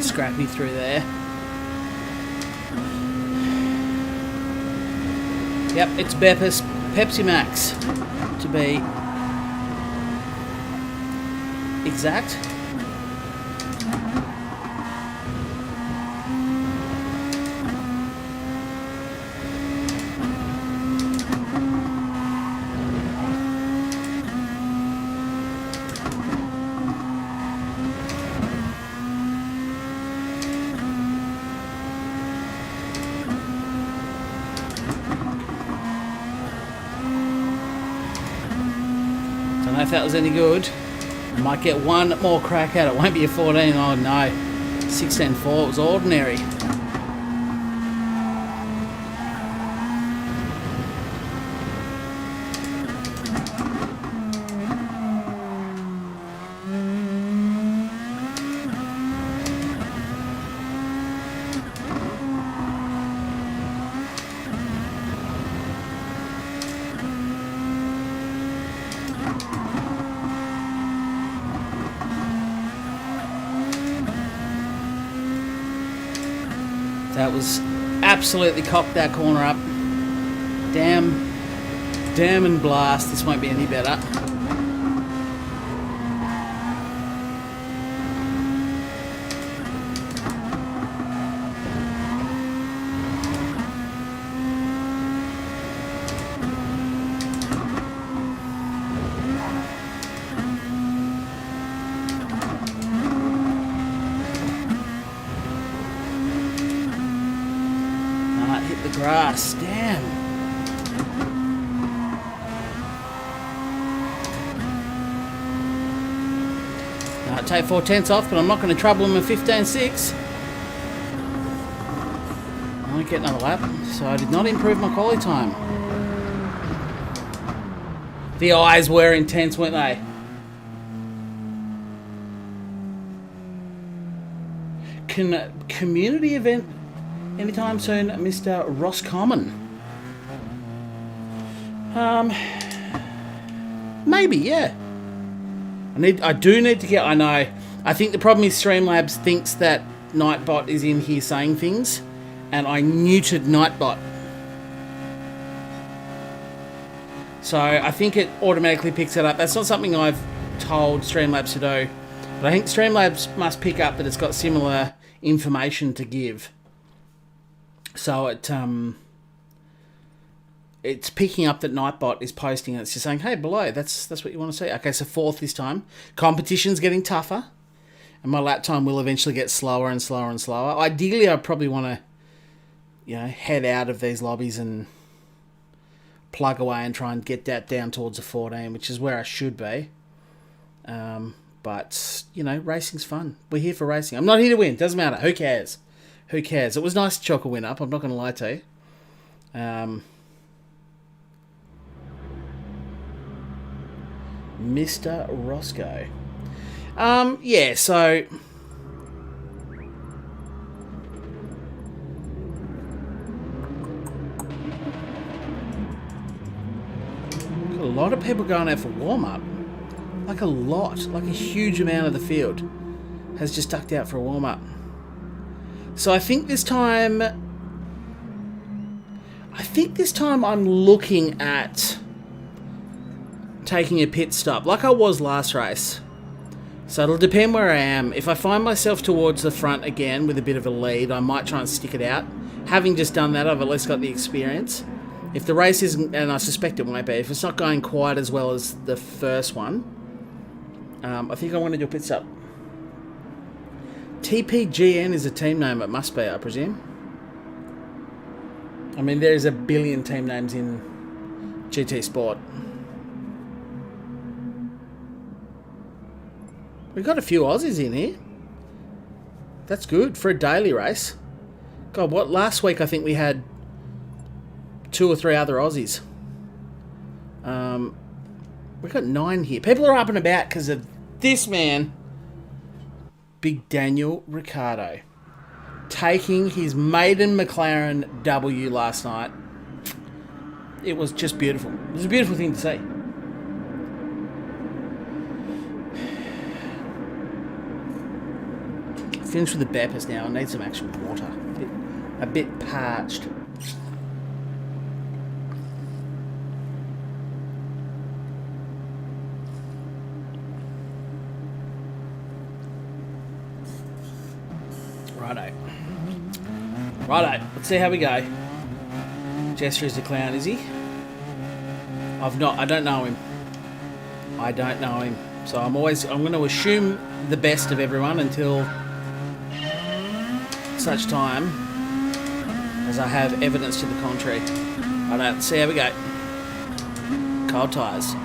Scrappy through there. Yep, it's Beppis Pepsi Max to be exact. If that was any good, I might get one more crack at it. Won't be a 14. Oh no, 16.4. It was ordinary. That was absolutely cocked that corner up. Damn and blast. This won't be any better. Hit the grass. Damn. I'll take 4/10 off, but I'm not going to trouble him at 15.6. I won't get another lap, so I did not improve my quality time. The eyes were intense, weren't they? Community event anytime soon, Mr. Roscommon. Maybe, yeah. I do need to get. I know. I think the problem is Streamlabs thinks that Nightbot is in here saying things, and I neutered Nightbot. So I think it automatically picks it up. That's not something I've told Streamlabs to do, but I think Streamlabs must pick up that it's got similar information to give. So it's picking up that Nightbot is posting, and it's just saying, hey, below, that's what you want to see. Okay, so 4th this time. Competition's getting tougher, and my lap time will eventually get slower and slower and slower. Ideally, I probably want to, head out of these lobbies and plug away and try and get that down towards a 14, which is where I should be. But, racing's fun. We're here for racing. I'm not here to win. Doesn't matter. Who cares? Who cares? It was nice to chalk a win up. I'm not going to lie to you. Mr. Roscoe. Yeah, so got a lot of people going out for warm-up. Like a huge amount of the field has just ducked out for a warm-up. So I think this time I'm looking at taking a pit stop, like I was last race. So it'll depend where I am. If I find myself towards the front again with a bit of a lead, I might try and stick it out. Having just done that, I've at least got the experience. If the race isn't, and I suspect it won't be, if it's not going quite as well as the first one, I think I want to do a pit stop. TPGN is a team name, it must be, I presume. I mean, there's a billion team names in GT Sport. We've got a few Aussies in here. That's good for a daily race. God, what? Last week I think we had 2 or 3 other Aussies. We've got 9 here. People are up and about because of this man, Big Daniel Ricciardo, taking his maiden McLaren W last night. It was just beautiful. It was a beautiful thing to see. Finished with the Beppers now. I need some actual water. A bit parched. Righto. Let's see how we go. Jester is the clown, is he? I don't know him. So I'm going to assume the best of everyone until such time as I have evidence to the contrary. Righto, let's see how we go. Cold tyres.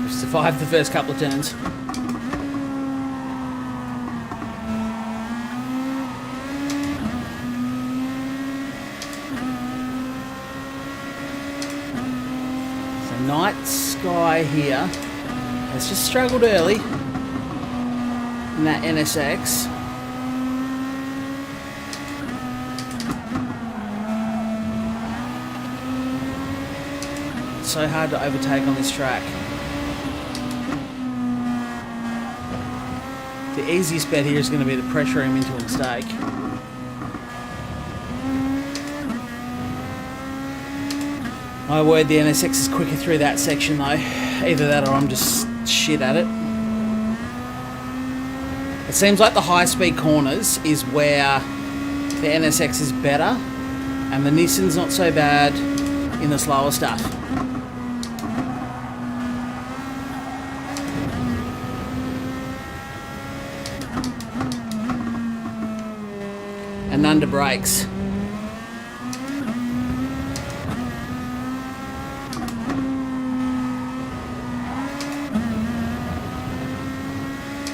Survived the first couple of turns. So Night Sky here has just struggled early. in that NSX. It's so hard to overtake on this track. The easiest bet here is going to be to pressure him into a mistake. My word, the NSX is quicker through that section though. Either that or I'm just shit at it. It seems like the high-speed corners is where the NSX is better, and the Nissan's not so bad in the slower stuff. And under brakes.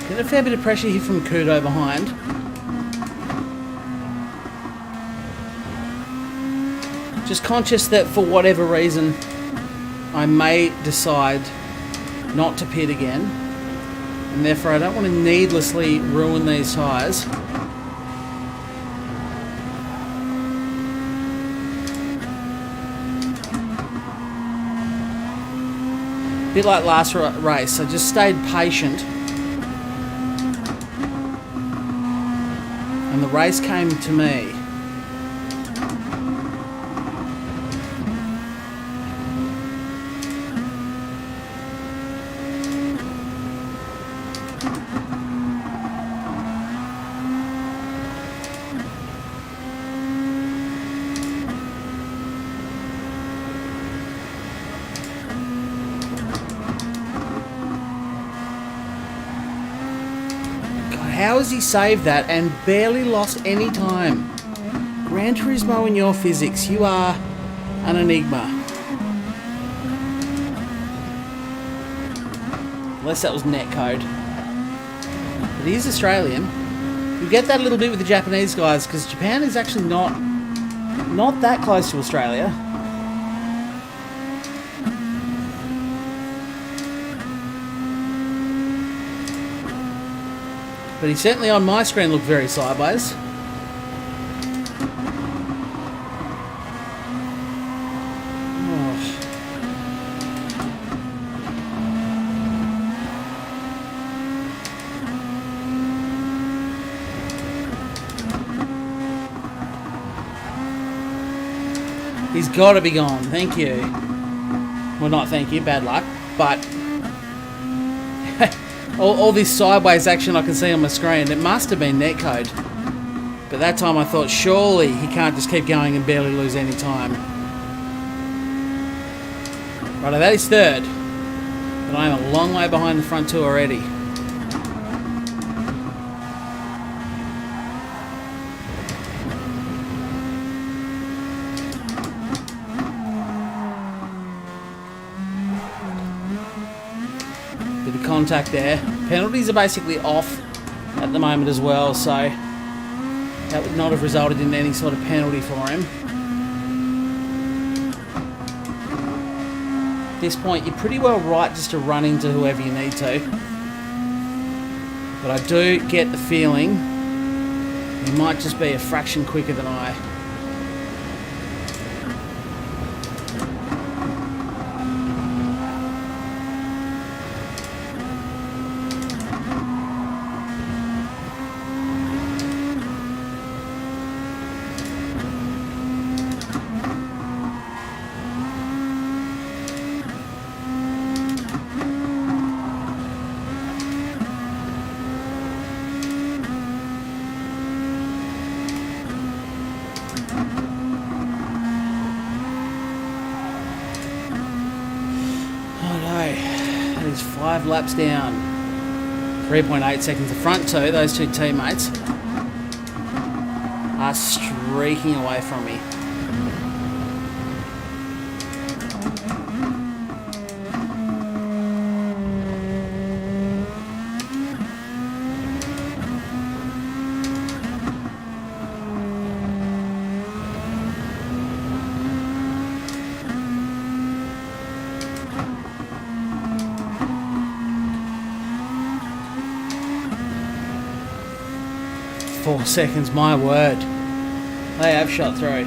Get a fair bit of pressure here from Kudo behind. Just conscious that for whatever reason I may decide not to pit again, and therefore I don't want to needlessly ruin these tyres. A bit like last race, I just stayed patient. And the race came to me. How has he saved that and barely lost any time? Gran Turismo in your physics, you are an enigma. Unless that was netcode. But he is Australian. You get that a little bit with the Japanese guys, because Japan is actually not that close to Australia. But he certainly on my screen looked very sideways. Oh. He's got to be gone. Thank you. Well, not thank you. Bad luck. But all this sideways action I can see on my screen, it must have been netcode. But that time I thought, surely he can't just keep going and barely lose any time. Right, that is third. But I am a long way behind the front two already. Bit of contact there. Penalties are basically off at the moment as well, so that would not have resulted in any sort of penalty for him. At this point, you're pretty well right just to run into whoever you need to. But I do get the feeling he might just be a fraction quicker than I. He's 5 laps down. 3.8 seconds. The front two, those two teammates, are streaking away from me. 4 seconds, my word. They have shot through.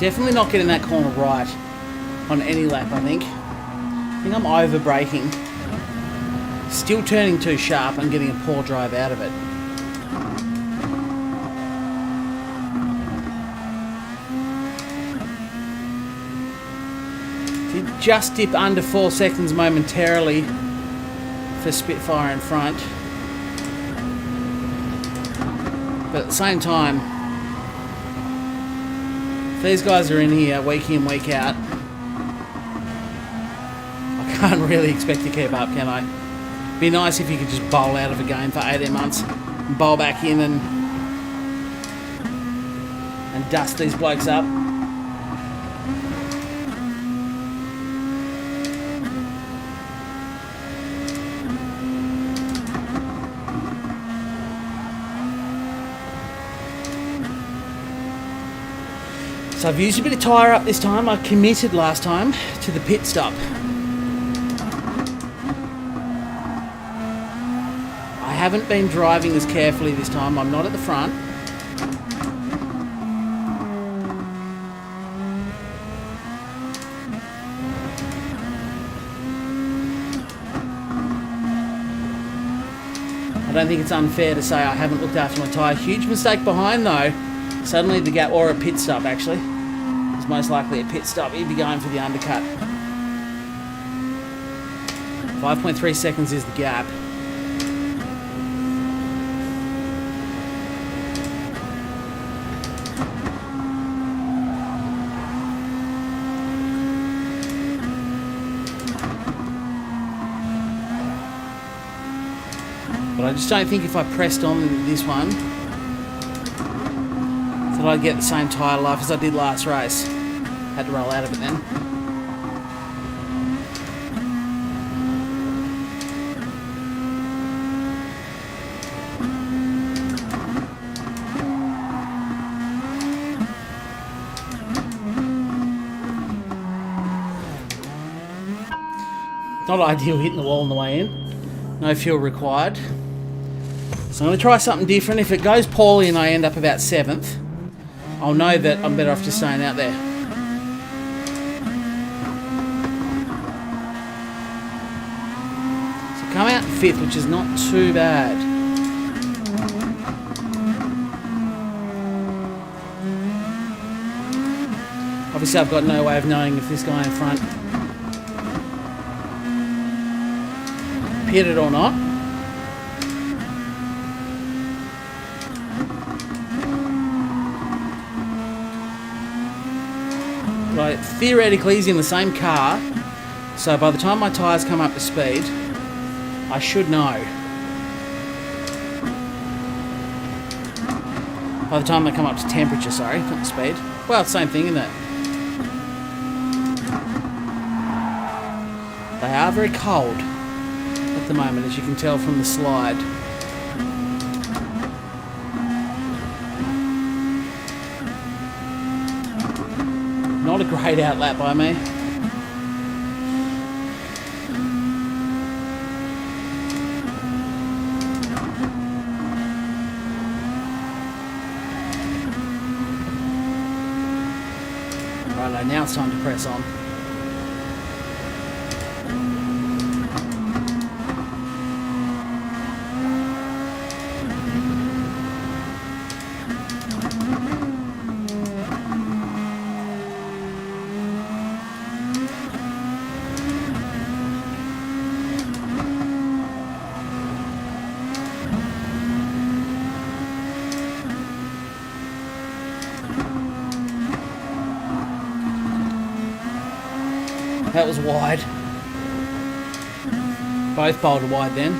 Definitely not getting that corner right on any lap, I think. I think I'm over braking. Still turning too sharp and getting a poor drive out of it. Did just dip under 4 seconds momentarily for Spitfire in front. But at the same time, these guys are in here week in, week out. I can't really expect to keep up, can I? Be nice if you could just bowl out of a game for 18 months and bowl back in and dust these blokes up. So I've used a bit of tyre up this time. I committed last time to the pit stop. I haven't been driving as carefully this time. I'm not at the front. I don't think it's unfair to say I haven't looked after my tyre. Huge mistake behind though. Suddenly the gap, or a pit stop actually. It's most likely a pit stop. He'd be going for the undercut. 5.3 seconds is the gap. But I just don't think if I pressed on this one that I'd get the same tyre life as I did last race. Had to roll out of it then. Not ideal hitting the wall on the way in. No fuel required. So I'm going to try something different. If it goes poorly and I end up about 7th, I'll know that I'm better off just staying out there. So come out 5th, which is not too bad. Obviously I've got no way of knowing if this guy in front pitted or not. But theoretically he's in the same car, so by the time my tyres come up to speed, I should know. By the time they come up to temperature, sorry, not the speed. Well, same thing, isn't it? They are very cold at the moment, as you can tell from the slide. Not a great outlap by me. Righto, now it's time to press on. That was wide. Both bolted wide then.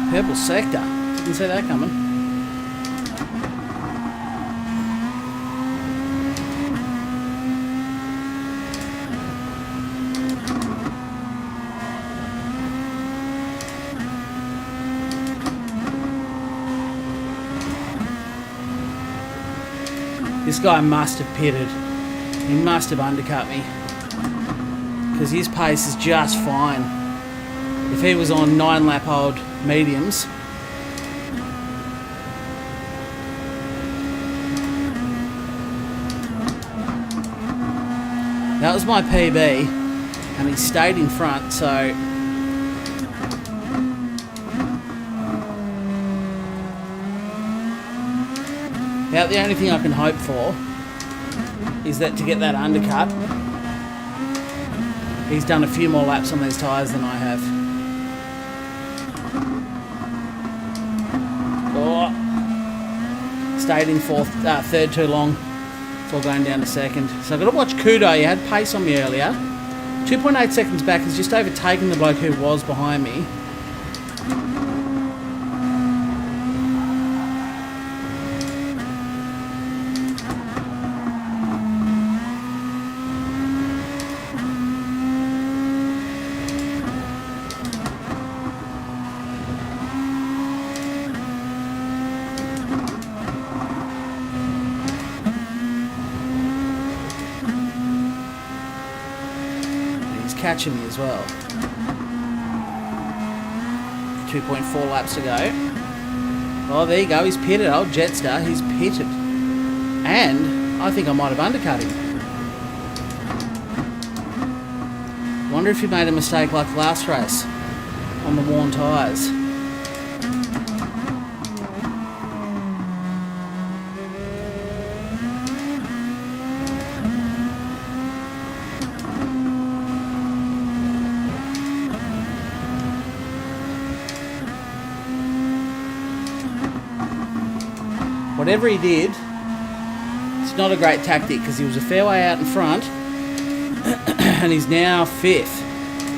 Purple sector. Didn't see that coming. This guy must have pitted. He must have undercut me. Because his pace is just fine. If he was on 9-lap old mediums. That was my PB. And he stayed in front, so... Now the only thing I can hope for is that to get that undercut, he's done a few more laps on these tyres than I have. Oh, stayed in third too long before going down to second. So I've got to watch Kudo. He had pace on me earlier. 2.8 seconds back, he's just overtaken the bloke who was behind me. Catching me as well. 2.4 laps to go. Oh, there you go. He's pitted. Old Jetstar. He's pitted. And I think I might have undercut him. Wonder if he made a mistake like last race on the worn tyres. Whatever he did, it's not a great tactic because he was a fair way out in front and he's now 5th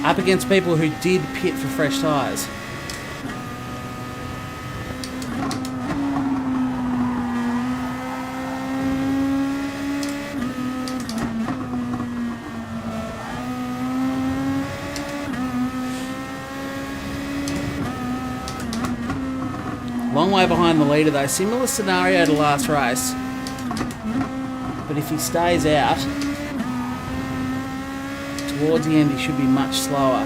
up against people who did pit for fresh tyres. Long way behind the leader though, similar scenario to last race. But if he stays out, towards the end he should be much slower.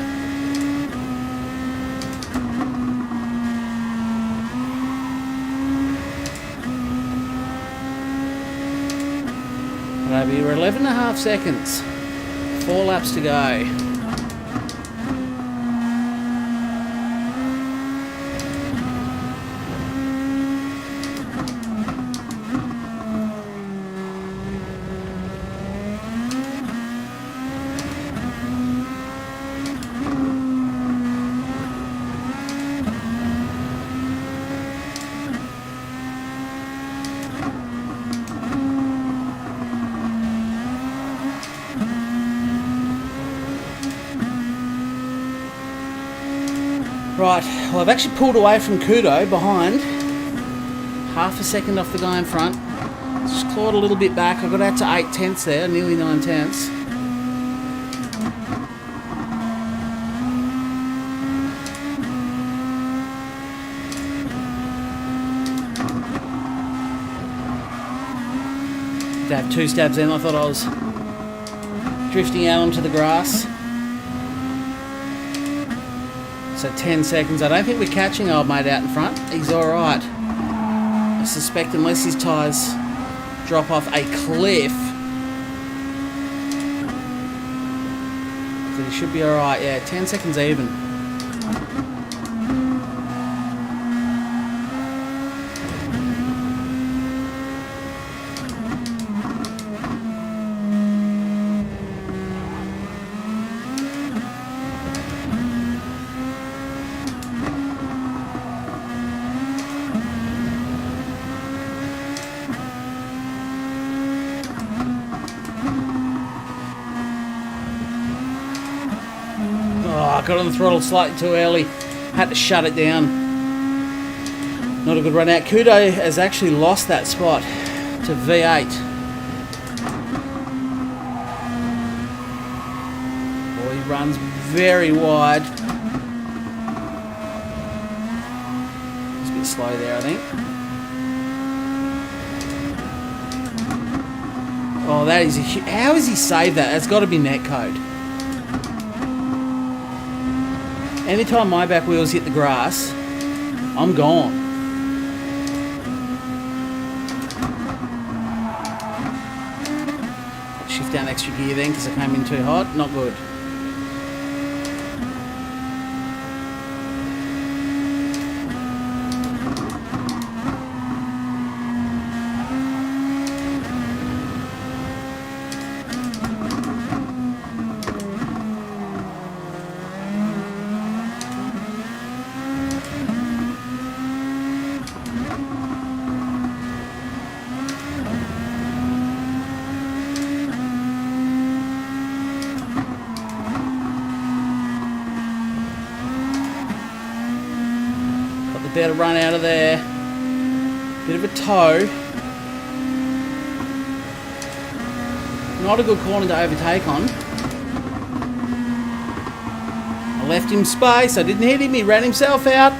But we're 11.5 seconds, 4 laps to go. Right, well I've actually pulled away from Kudo behind, half a second off the guy in front. Just clawed a little bit back. I got out to 8 tenths there, nearly 9 tenths. To have 2 stabs in, I thought I was drifting out onto the grass. So 10 seconds. I don't think we're catching old mate out in front. He's alright. I suspect unless his tyres drop off a cliff, that he should be alright. Yeah, 10 seconds even. got on the throttle slightly too early. Had to shut it down. Not a good run out. Kudo has actually lost that spot to V8. Boy, he runs very wide. It's a bit slow there, I think. Oh, that is a how has he saved that? That's got to be netcode. Anytime my back wheels hit the grass, I'm gone. Shift down extra gear then because I came in too hot. Not good. Better run out of there. Bit of a toe. Not a good corner to overtake on. I left him space. I didn't hit him. He ran himself out.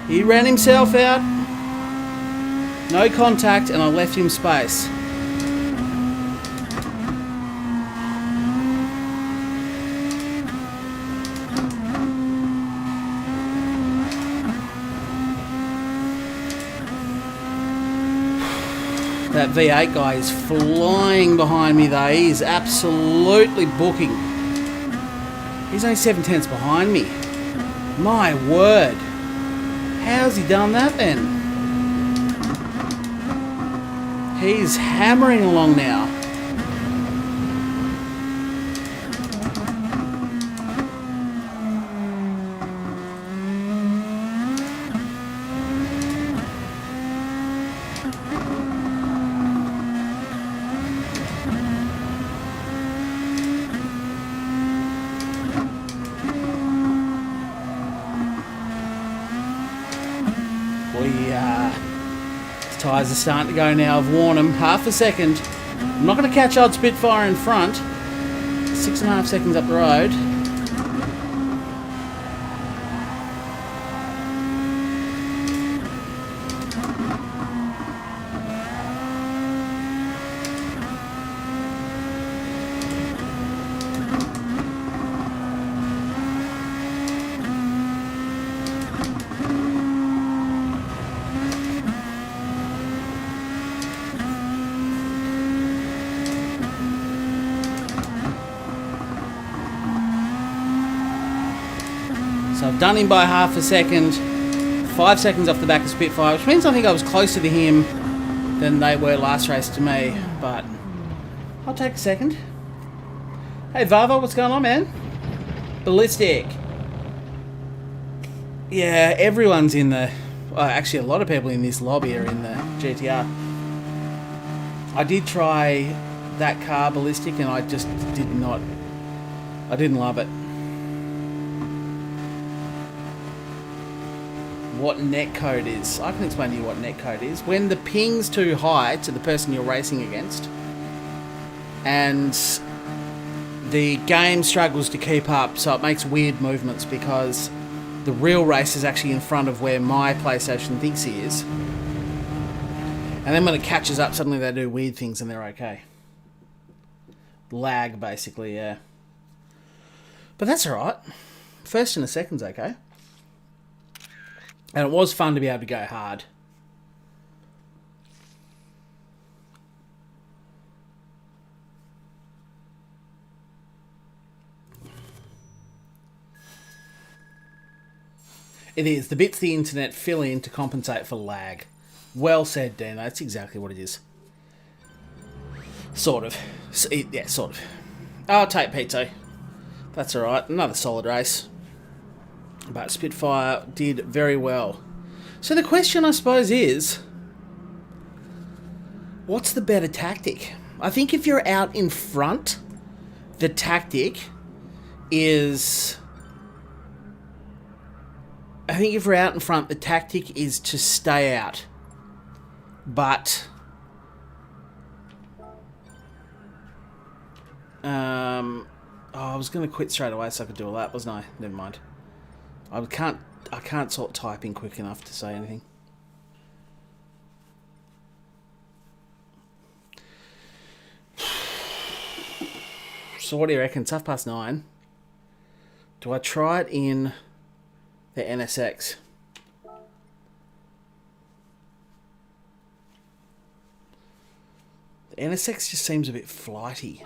He ran himself out. No contact, and I left him space. That V8 guy is flying behind me though. He is absolutely booking. He's only 7/10 behind me. My word. How's he done that then? He's hammering along now. His tyres are starting to go now. I've worn him. Half a second. I'm not going to catch old Spitfire in front. 6.5 seconds up the road. So I've done him by half a second, 5 seconds off the back of Spitfire, which means I think I was closer to him than they were last race to me, but I'll take a second. Hey Vava, what's going on, man? Ballistic. Yeah, everyone's in the... Well, actually a lot of people in this lobby are in the GTR. I did try that car, Ballistic, and I just did not... I didn't love it. What netcode is. I can explain to you what netcode is. When the ping's too high to the person you're racing against and the game struggles to keep up, so it makes weird movements because the real race is actually in front of where my PlayStation thinks he is. And then when it catches up, suddenly they do weird things and they're okay. Lag, basically, yeah. But that's alright. First and a second's okay. And it was fun to be able to go hard. It is. The bits the internet fill in to compensate for lag. Well said, Dan. That's exactly what it is. Sort of. Yeah, sort of. I'll take P2. That's alright. Another solid race. But Spitfire did very well. So the question, I suppose, is... what's the better tactic? I think if you're out in front, the tactic is... I think if we're out in front, the tactic is to stay out. But... oh, I was going to quit straight away so I could do a lap, wasn't I? Never mind. I can't sort typing quick enough to say anything. So what do you reckon? It's 9:30. Do I try it in the NSX? The NSX just seems a bit flighty.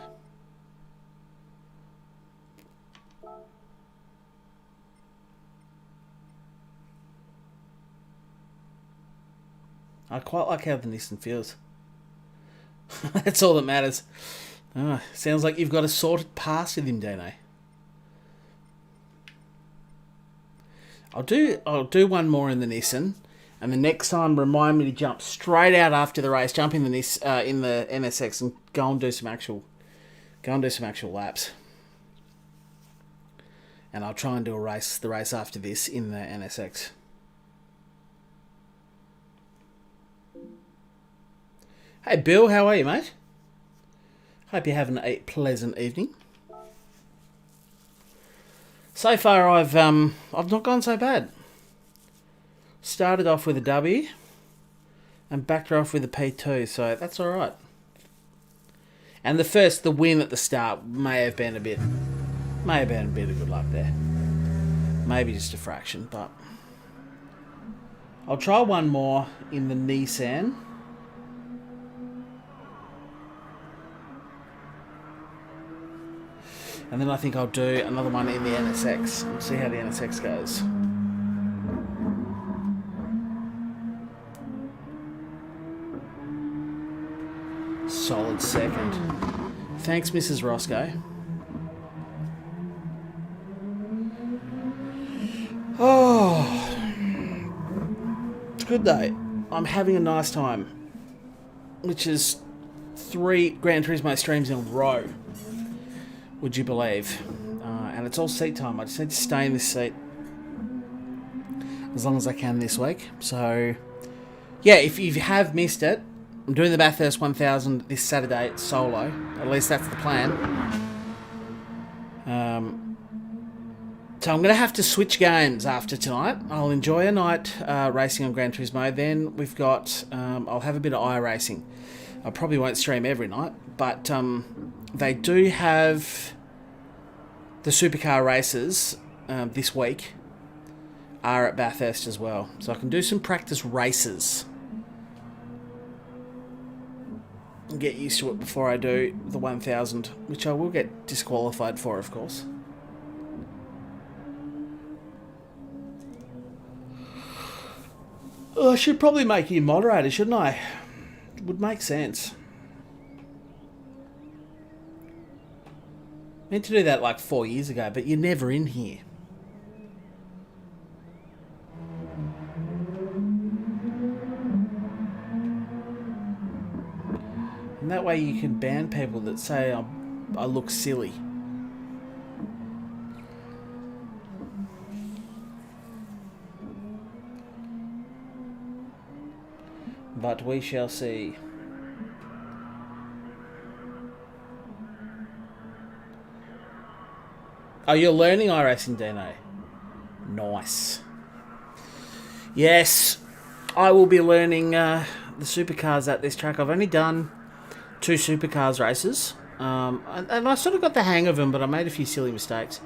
I quite like how the Nissan feels. That's all that matters. Oh, sounds like you've got a sorted pass with him, Dino. I'll do one more in the Nissan, and the next time remind me to jump straight out after the race, jump in the NSX, and go and do some actual laps. And I'll try and do the race after this in the NSX. Hey Bill, how are you, mate? Hope you're having a pleasant evening. So far, I've not gone so bad. Started off with a W, and backed her off with a P2, so that's all right. And the win at the start may have been a bit of good luck there. Maybe just a fraction, but I'll try one more in the Nissan. And then I think I'll do another one in the NSX. We'll see how the NSX goes. Solid second. Thanks, Mrs. Roscoe. Oh, it's a good day. I'm having a nice time. Which is 3 Gran Turismo streams in a row. Would you believe? And it's all seat time. I just need to stay in this seat as long as I can this week. So, yeah, if you have missed it, I'm doing the Bathurst 1000 this Saturday solo. At least that's the plan. So I'm going to have to switch games after tonight. I'll enjoy a night racing on Gran Turismo. Then we've got... I'll have a bit of iRacing. I probably won't stream every night, but they do have the supercar races this week are at Bathurst as well. So I can do some practice races and get used to it before I do the 1000, which I will get disqualified for, of course. Oh, I should probably make you moderator, shouldn't I? It would make sense. Meant to do that like 4 years ago, but you're never in here. And that way you can ban people that say I look silly. But we shall see. Oh, you're learning iRacing, Dino. Nice. Yes, I will be learning the supercars at this track. I've only done 2 supercars races. And I sort of got the hang of them, but I made a few silly mistakes.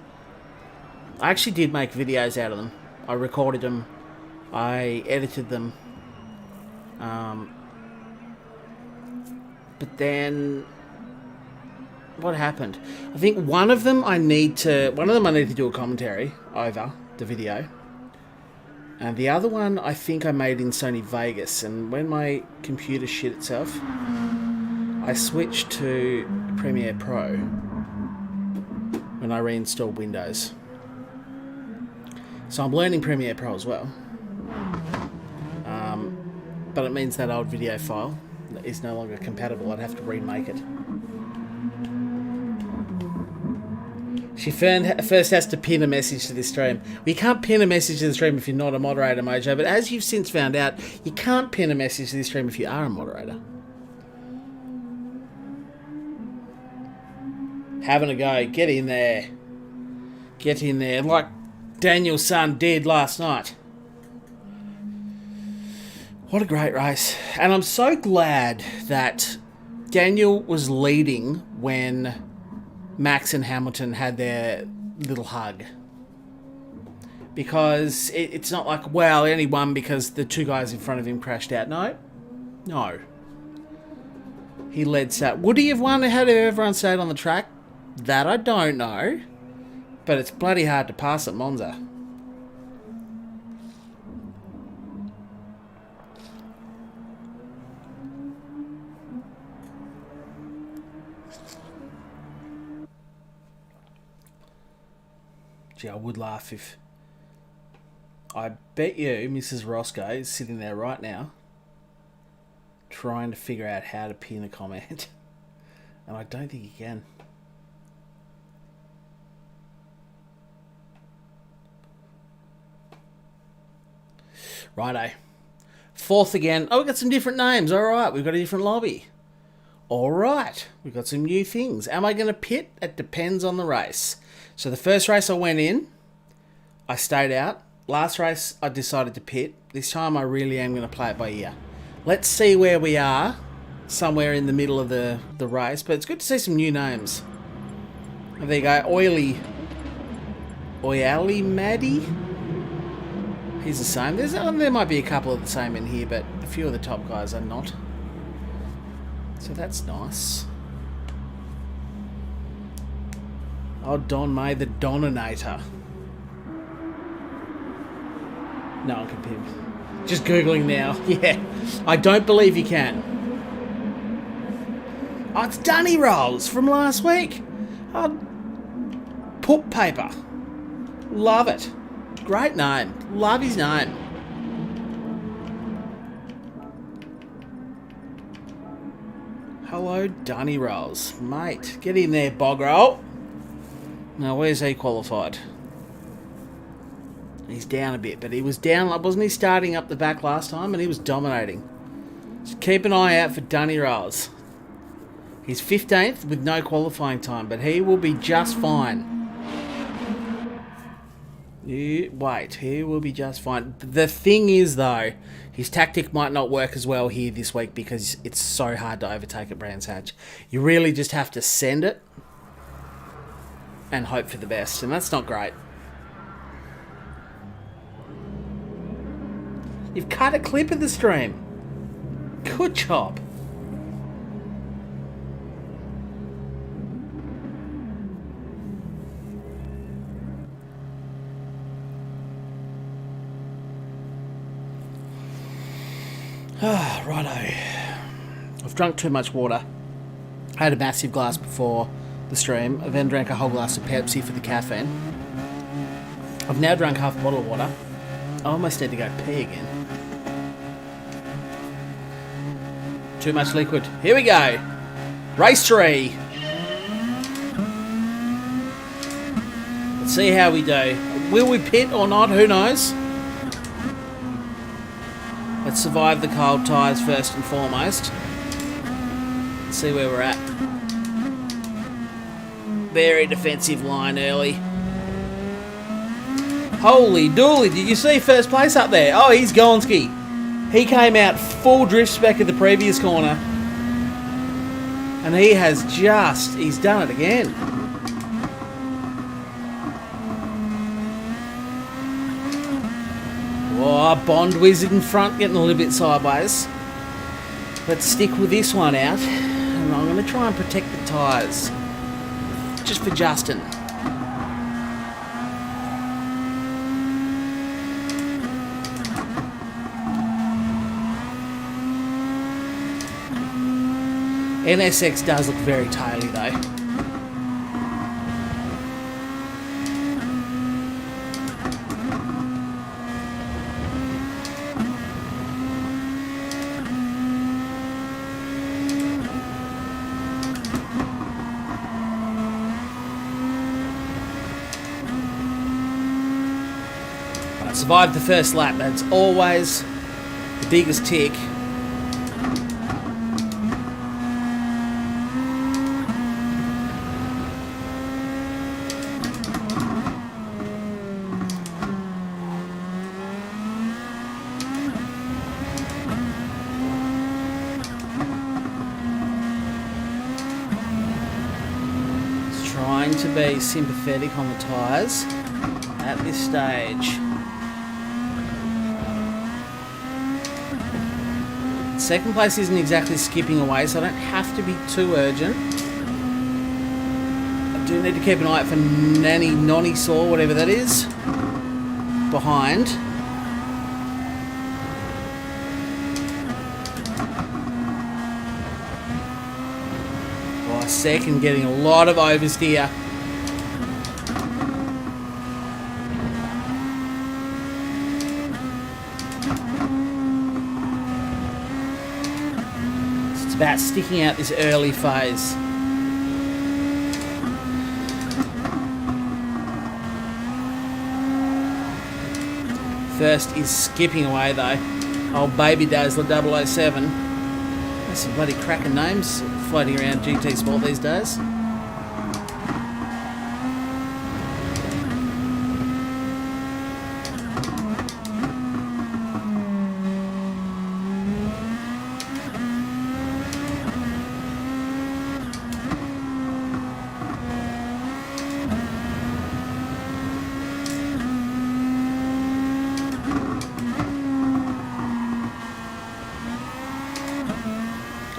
I actually did make videos out of them. I recorded them. I edited them. But then... what happened? I think one of them I need to do a commentary over the video. And the other one I think I made in Sony Vegas, and when my computer shit itself, I switched to Premiere Pro when I reinstalled Windows. So I'm learning Premiere Pro as well. But it means that old video file is no longer compatible. I'd have to remake it. She first has to pin a message to this stream. Well, you can't pin a message to the stream if you're not a moderator, Mojo, but as you've since found out, you can't pin a message to this stream if you are a moderator. Having a go. Get in there. Get in there. Like Daniel's son did last night. What a great race. And I'm so glad that Daniel was leading when Max and Hamilton had their little hug. Because it's not like, well, he only won because the two guys in front of him crashed out. No. He led set. Would he have won had everyone stayed on the track? That I don't know. But it's bloody hard to pass at Monza. Gee, I would laugh if... I bet you Mrs. Roscoe is sitting there right now trying to figure out how to pin a comment. And I don't think you can. Righto. Fourth again. Oh, we've got some different names. All right, we've got a different lobby. All right, we've got some new things. Am I going to pit? It depends on the race. So the first race I went in, I stayed out. Last race, I decided to pit. This time, I really am going to play it by ear. Let's see where we are, somewhere in the middle of the race. But it's good to see some new names. Oh, there you go, Oily Maddie. He's the same. There might be a couple of the same in here, but a few of the top guys are not. So that's nice. Oh, Don May, the Doninator. No one can pin. Just Googling now. Yeah. I don't believe you can. Oh, it's Dunny Rolls from last week. Oh, Poop Paper. Love it. Great name. Love his name. Hello, Dunny Rolls. Mate, get in there, bog roll. Now, where's he qualified? He's down a bit, but he was down, wasn't he, starting up the back last time, and he was dominating. Just keep an eye out for Dunny Rolls. He's 15th with no qualifying time, but he will be just fine. Wait, he will be just fine. The thing is, though, his tactic might not work as well here this week because it's so hard to overtake at Brands Hatch. You really just have to send it and hope for the best, and that's not great. You've cut a clip of the stream. Good job. Ah, righto. I've drunk too much water. I had a massive glass before the stream. I then drank a whole glass of Pepsi for the caffeine. I've now drunk half a bottle of water. I almost need to go pee again. Too much liquid. Here we go. Race 3. Let's see how we do. Will we pit or not? Who knows? Let's survive the cold tyres first and foremost. Let's see where we're at. Very defensive line early. Holy dooly, did you see first place up there? Oh, he's Gonski. He came out full drift spec at the previous corner. And he has he's done it again. Oh, Bond Wizard in front, getting a little bit sideways. Let's stick with this one out. And I'm going to try and protect the tyres. Just for Justin. NSX does look very taily though. I survived the first lap. That's always the biggest tick. Trying to be sympathetic on the tyres at this stage. Second place isn't exactly skipping away, so I don't have to be too urgent. I do need to keep an eye out for Nonny Saw, whatever that is, behind. Second, getting a lot of oversteer. It's about sticking out this early phase. First is skipping away though. Old Baby Dazzler 007. There's some bloody cracking names floating around GT Sport these days.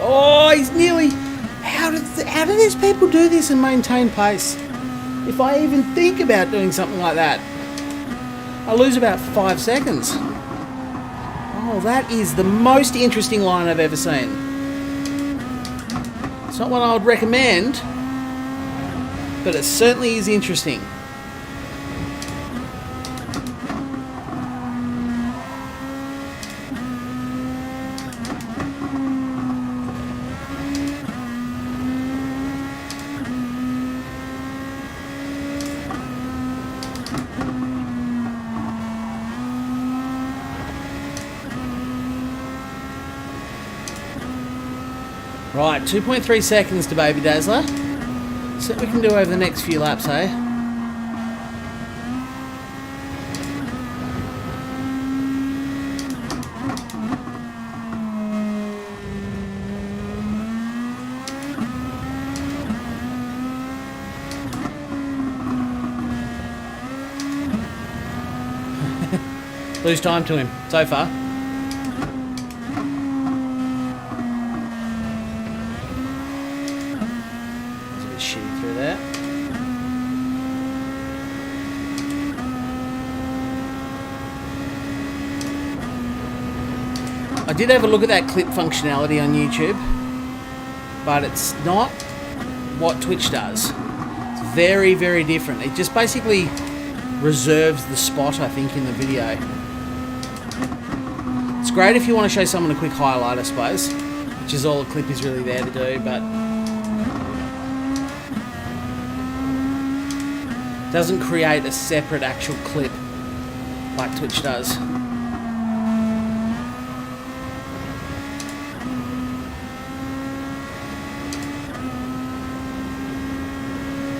Oh, he's nearly... How do these people do this and maintain pace? If I even think about doing something like that, I lose about 5 seconds. Oh, that is the most interesting line I've ever seen. It's not one I would recommend, but it certainly is interesting. Right, 2.3 seconds to Baby Dazzler. See what we can do over the next few laps, eh? Lose time to him so far. Shitty through there. I did have a look at that clip functionality on YouTube, but it's not what Twitch does. It's very, very different. It just basically reserves the spot, I think, in the video. It's great if you want to show someone a quick highlight, I suppose, which is all a clip is really there to do, but doesn't create a separate actual clip like Twitch does.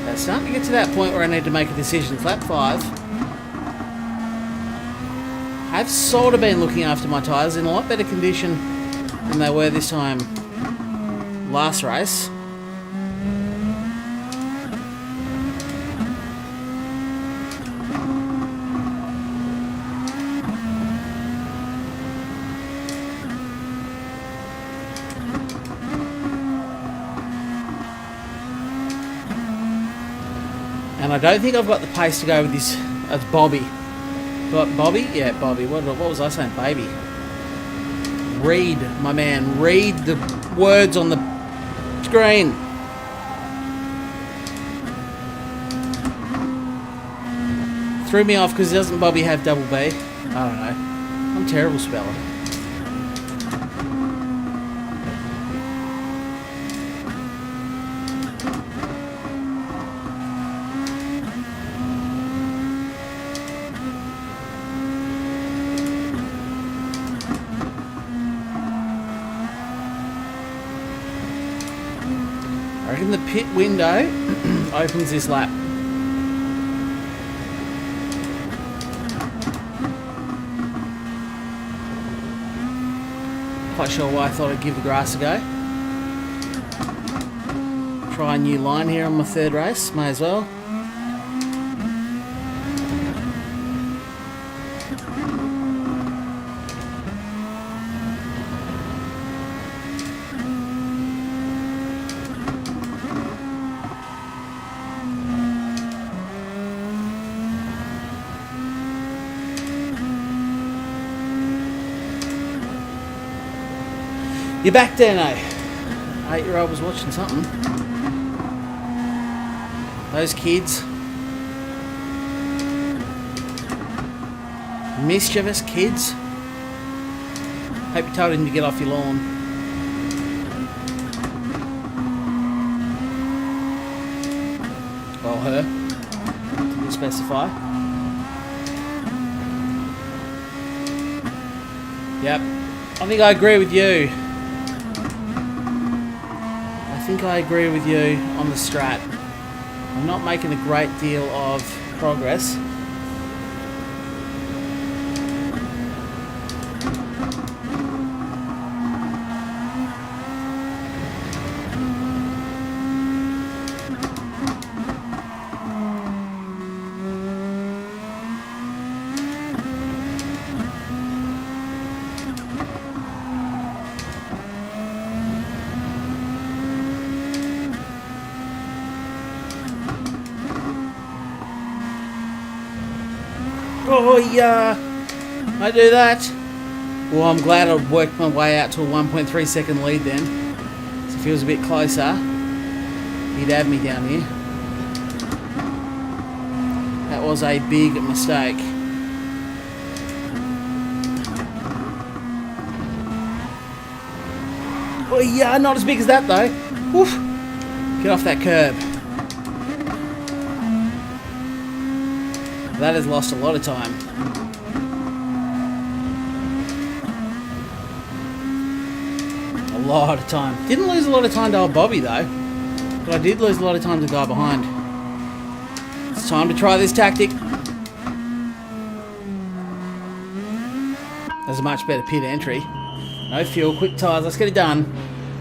It's starting to get to that point where I need to make a decision. It's lap 5. I've sort of been looking after my tyres in a lot better condition than they were this time last race. And I don't think I've got the pace to go with this. It's Bobby. But Bobby? Yeah, Bobby. What was I saying? Baby. Read, my man. Read the words on the screen. Threw me off because doesn't Bobby have double B? I don't know. I'm a terrible speller. open the pit window, opens this lap. Quite sure why I thought I'd give the grass a go. Try a new line here on my third race, may as well. You're back there now. 8-year-old was watching something. Those kids. Mischievous kids. Hope you told him to get off your lawn. Well, her. Did you specify? Yep. I think I agree with you. I think I agree with you on the strat. I'm not making a great deal of progress. Oh yeah, I do that. Well, I'm glad I worked my way out to a 1.3 second lead then. So if he was a bit closer, he'd have me down here. That was a big mistake. Oh yeah, not as big as that though. Woof. Get off that curb. That has lost a lot of time. A lot of time. Didn't lose a lot of time to old Bobby though. But I did lose a lot of time to the guy behind. It's time to try this tactic. There's a much better pit entry. No fuel, quick tyres, let's get it done.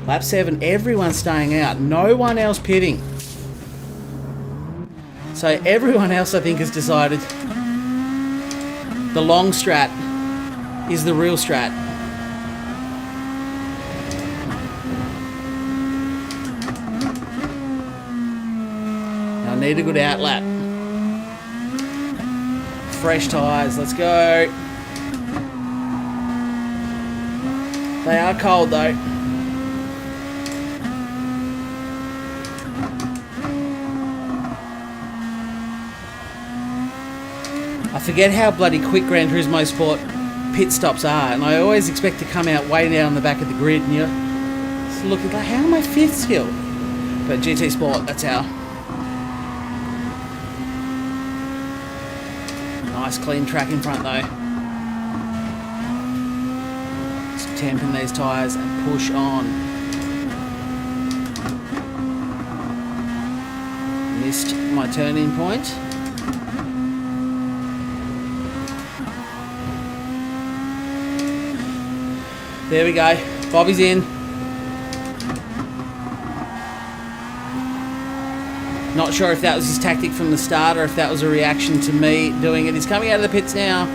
Lap 7, everyone's staying out. No one else pitting. So everyone else, I think, has decided the long strat is the real strat. I need a good out lap. Fresh tyres, let's go. They are cold though. I forget how bloody quick Gran Turismo Sport pit stops are, and I always expect to come out way down the back of the grid, and you're just looking like, how am I fifth still? But GT Sport, that's how. Nice clean track in front though. Just tamping these tyres and push on. Missed my turning point. There we go. Bobby's in. Not sure if that was his tactic from the start or if that was a reaction to me doing it. He's coming out of the pits now.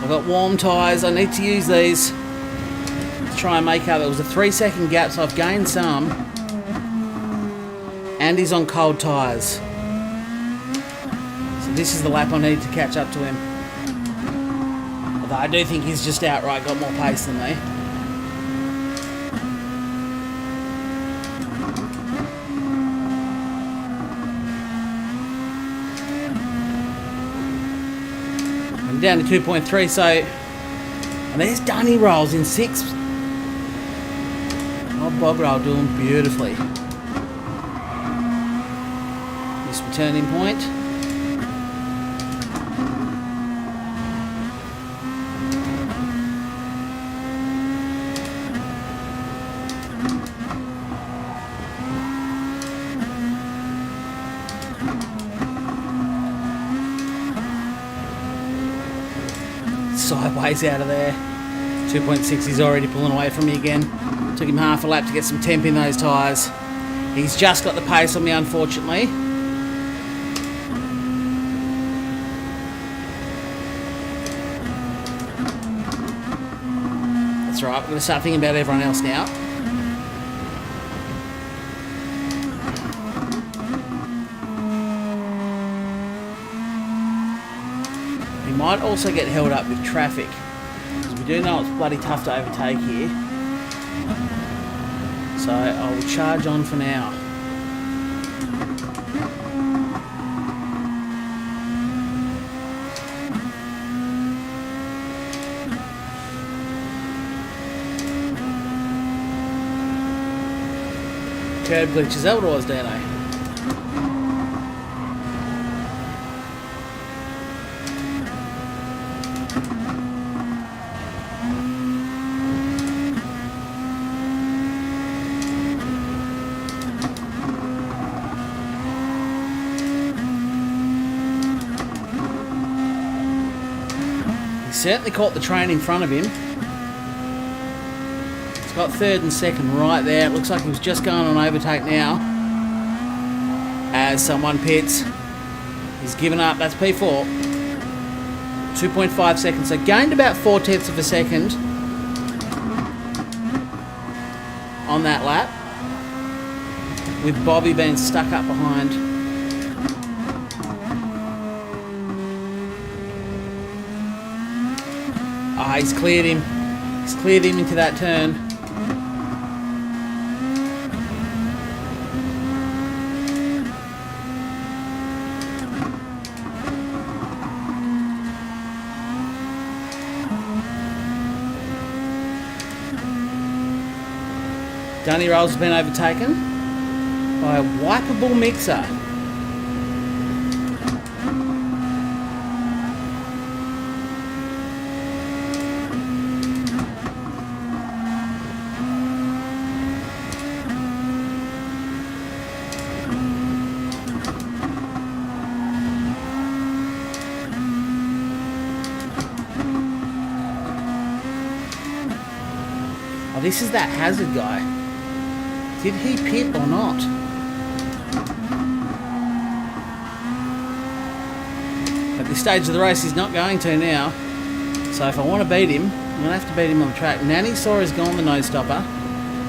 I've got warm tyres. I need to use these to try and make up. It was a 3-second gap, so I've gained some. And he's on cold tyres. So this is the lap I need to catch up to him. Although I do think he's just outright got more pace than me. I'm down to 2.3, so... And there's Dunny rolls in 6th. Oh, Bob Roll doing beautifully. This turning point. sideways out of there. 2.6, he's already pulling away from me again. Took him half a lap to get some temp in those tyres. He's just got the pace on me, unfortunately. That's right, we're going to start thinking about everyone else now. He might also get held up with traffic, because we do know it's bloody tough to overtake here. So I will charge on for now. Curb glitch, is that what it was, Dano? Certainly caught the train in front of him. He's got third and second right there. It looks like he was just going on overtake now. As someone pits. He's given up. That's P4. 2.5 seconds. So gained about 4/10 of a second on that lap. With Bobby being stuck up behind. He's cleared him. He's cleared him into that turn. Dunny Rolls has been overtaken by a wipeable mixer. Oh, this is that Hazard guy. Did he pit or not? At this stage of the race, he's not going to now. So if I want to beat him, I'm going to have to beat him on the track. Nanny saw has gone the nose stopper.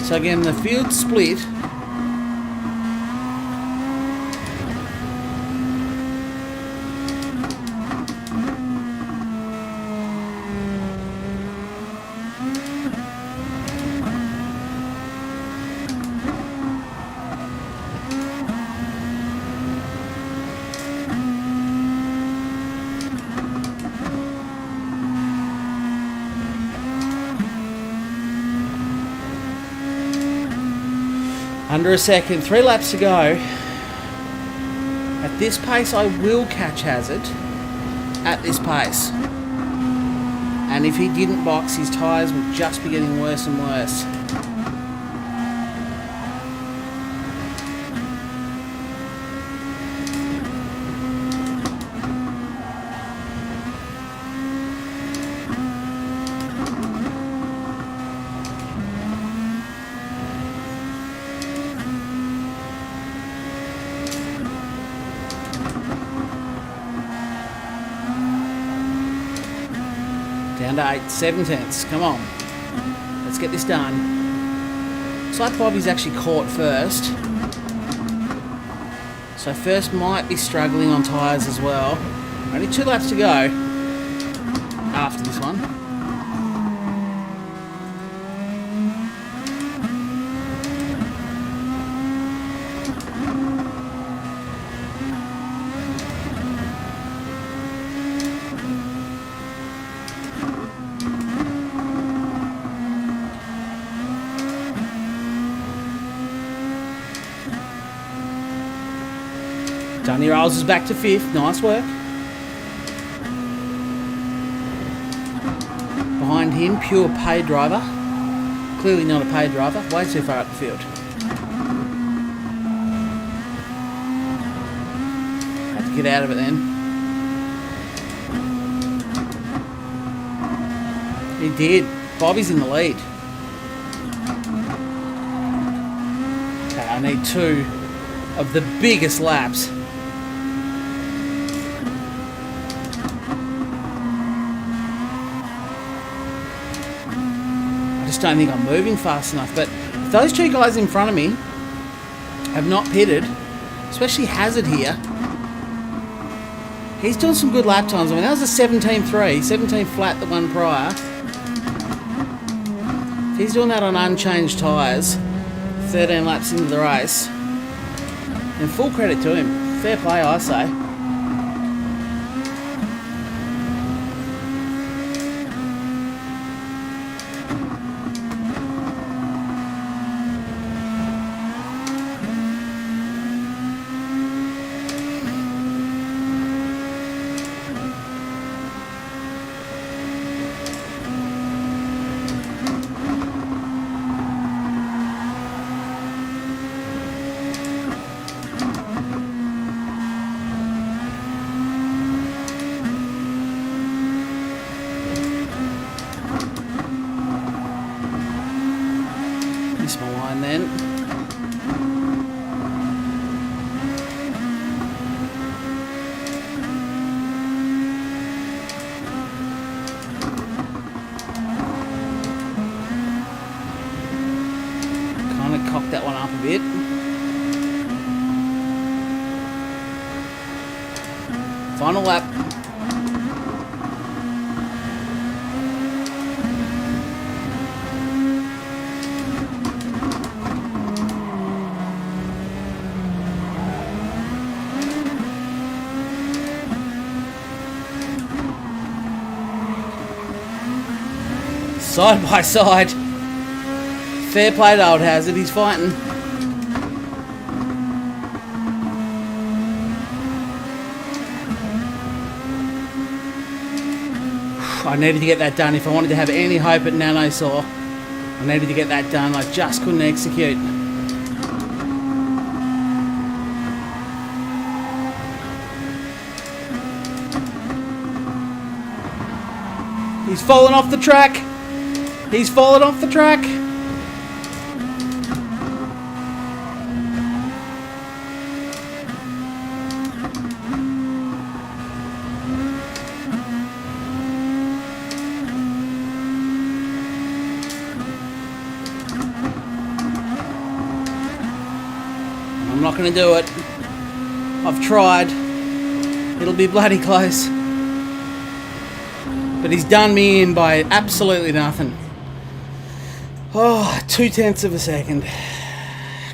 So again, the field split. Under a second, 3 laps to go. At this pace, I will catch Hazard. At this pace. And if he didn't box, his tyres would just be getting worse and worse. Down to 8/7. Come on. Let's get this done. Looks like Bobby's actually caught first. So first might be struggling on tyres as well. Only 2 laps to go after this one. Dunny Rolls is back to 5th. Nice work. Behind him, pure pay driver. Clearly not a pay driver. Way too far up the field. Had to get out of it then. He did. Bobby's in the lead. Okay, I need 2 of the biggest laps. I just don't think I'm moving fast enough. But if those 2 guys in front of me have not pitted, especially Hazard here, he's doing some good lap times. I mean, that was a 17.3, 17 flat the one prior. If he's doing that on unchanged tyres, 13 laps into the race, and full credit to him. Fair play, I say. Missed my line then. Kind of cocked that one up a bit. Final lap. Side by side. Fair play to old Hazard, he's fighting. I needed to get that done. If I wanted to have any hope at Nano Saw, I needed to get that done. I just couldn't execute. He's fallen off the track. He's fallen off the track. I'm not going to do it. I've tried. It'll be bloody close. But he's done me in by absolutely nothing. Oh, 0.2 of a second.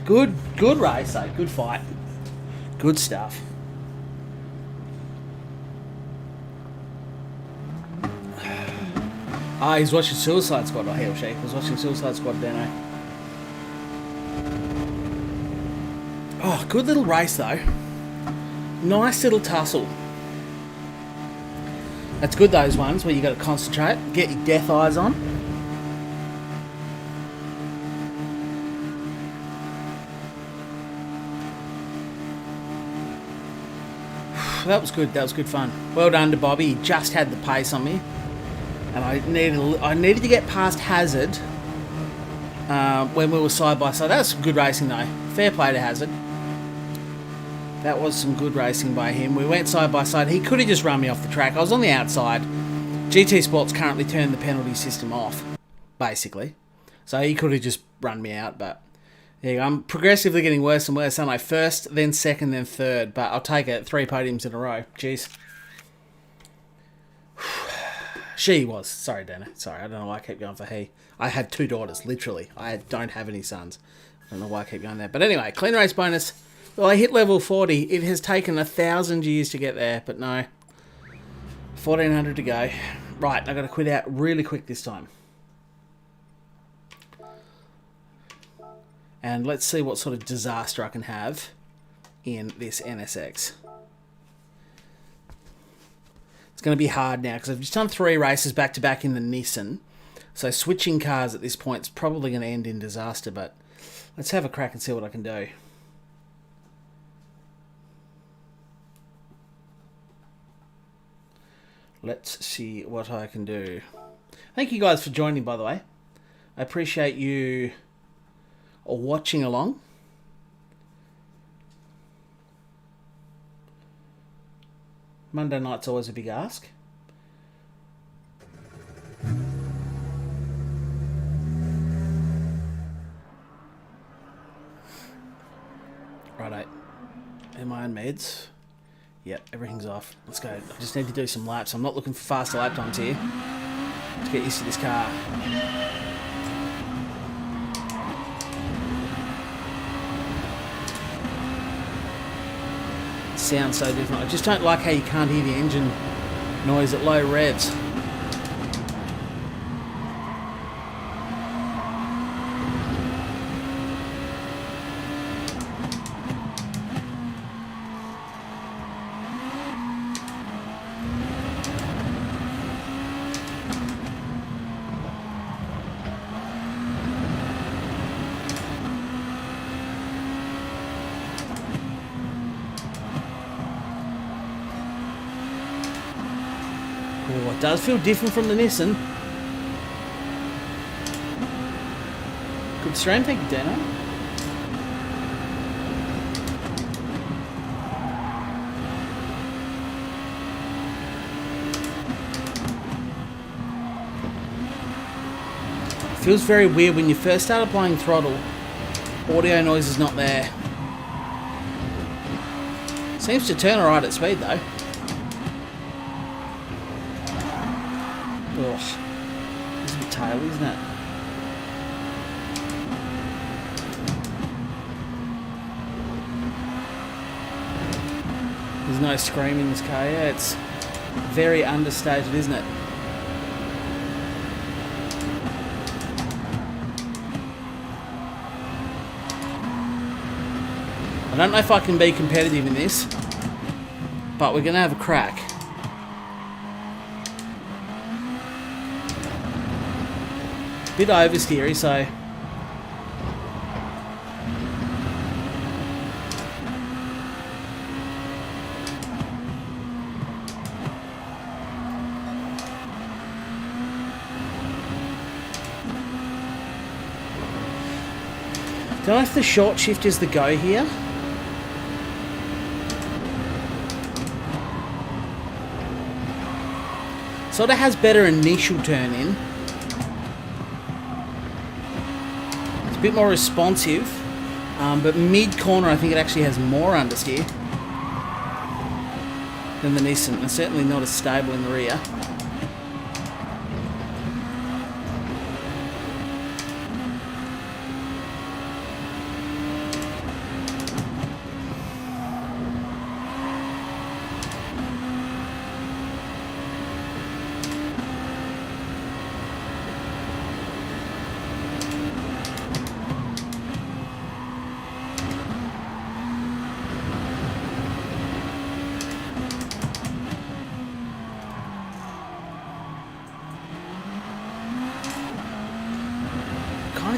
Good race, though. Good fight. Good stuff. Ah, he's watching Suicide Squad, or he or she was watching Suicide Squad, Dano. Oh, good little race, though. Nice little tussle. That's good, those ones where you got to concentrate, get your death eyes on. That was good. That was good fun. Well done to Bobby. He just had the pace on me, and I needed to get past Hazard when we were side by side. That was some good racing, though. Fair play to Hazard. That was some good racing by him. We went side by side. He could have just run me off the track. I was on the outside. GT Sports currently turned the penalty system off, basically. So he could have just run me out, but there you go. I'm progressively getting worse and worse. I'm like first, then second, then third, but I'll take it. 3 podiums in a row. Jeez. She was. Sorry, Dana. Sorry, I don't know why I kept going for he. I had 2 daughters, literally. I don't have any sons. I don't know why I kept going there. But anyway, clean race bonus. Well, I hit level 40. It has taken 1,000 years to get there, but no. 1,400 to go. Right, I've got to quit out really quick this time. And let's see what sort of disaster I can have in this NSX. It's going to be hard now because I've just done 3 races back-to-back in the Nissan. So switching cars at this point is probably going to end in disaster, but let's have a crack and see what I can do. Let's see what I can do. Thank you guys for joining, by the way. I appreciate you watching along. Monday night's always a big ask. Righto. Am I on meds? Yep, everything's off. Let's go. I just need to do some laps. I'm not looking for faster lap times here. To get used to this car. It sounds so different. I just don't like how you can't hear the engine noise at low revs. Oh, it does feel different from the Nissan. Good stream, thank you, Dano. Feels very weird when you first start applying throttle. Audio noise is not there. Seems to turn alright at speed though. Ugh. It's a bit taily, isn't it? There's no scream in this car, yeah. It's very understated, isn't it? I don't know if I can be competitive in this, but we're going to have a crack. Bit oversteery, so don't know if the short shift is the go here. Sort of has better initial turn in. It's a bit more responsive, but mid-corner I think it actually has more understeer than the Nissan. It's certainly not as stable in the rear.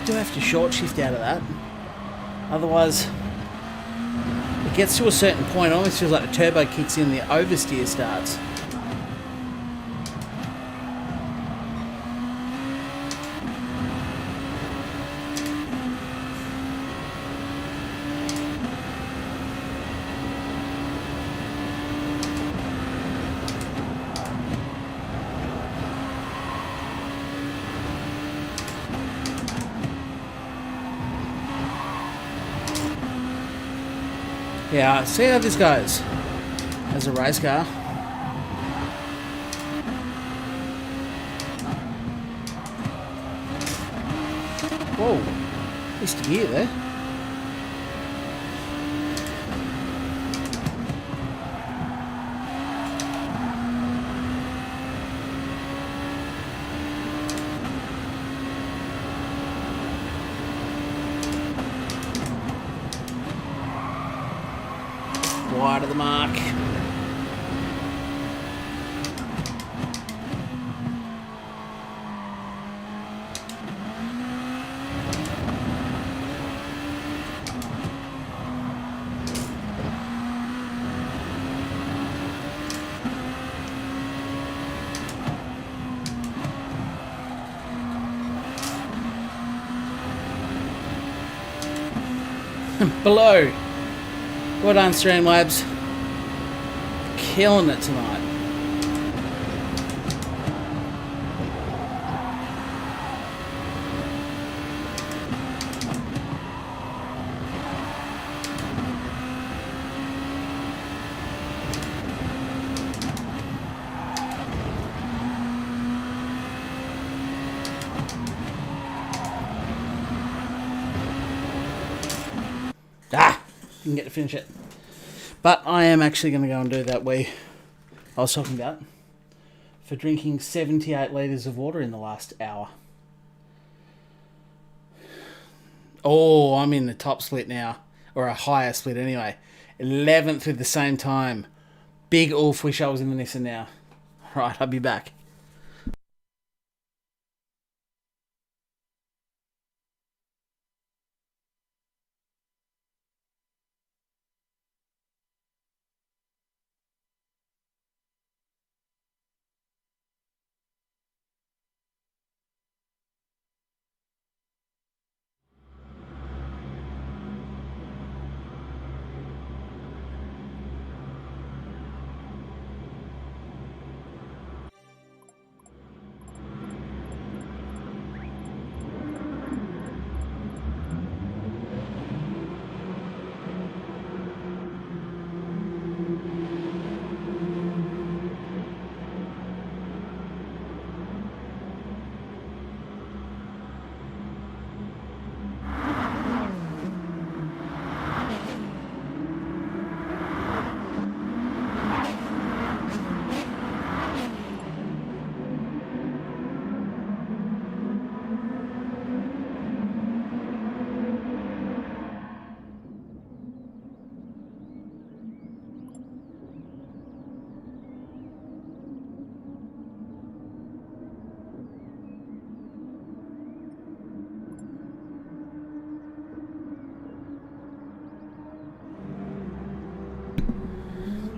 Do have to short shift out of that, otherwise it gets to a certain point, it almost feels like the turbo kicks in, the oversteer starts. Yeah, see how this goes as a race car. Whoa, missed a gear there. Wide of the mark. below. Well done, Streamlabs. Killing it tonight. Didn't get to finish it. But I am actually going to go and do that I was talking about for drinking 78 litres of water in the last hour. Oh, I'm in the top split now. Or a higher split anyway. 11th with the same time. Big oof, wish I was in the Nissan now. Right, I'll be back.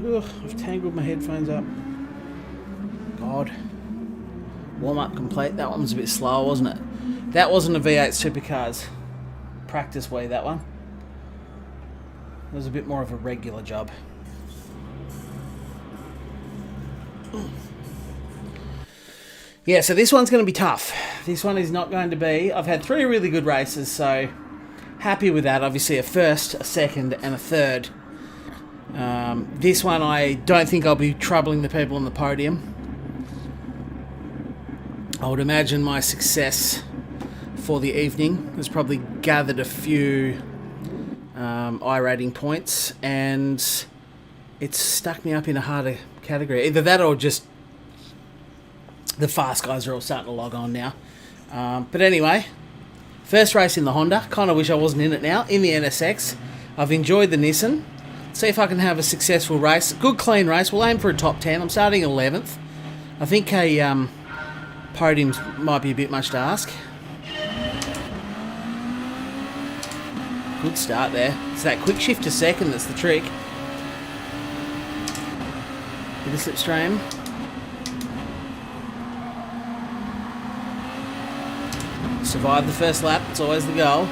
Ugh, I've tangled my headphones up. God. Warm up complete. That one was a bit slow, wasn't it? That wasn't a V8 Supercars practice way, that one. It was a bit more of a regular job. Yeah, so this one's going to be tough. This one is not going to be... I've had 3 really good races, so happy with that. Obviously a first, a second, and a third. This one I don't think I'll be troubling the people on the podium. I would imagine my success for the evening has probably gathered a few I-rating points, and it's stuck me up in a harder category. Either that or just the fast guys are all starting to log on now. But anyway, first race in the Honda. Kind of wish I wasn't in it now. In the NSX. I've enjoyed the Nissan. See if I can have a successful race. Good clean race. We'll aim for a top 10. I'm starting 11th. I think a podium might be a bit much to ask. Good start there. It's that quick shift to second that's the trick. Bit of slipstream. Survive the first lap. It's always the goal.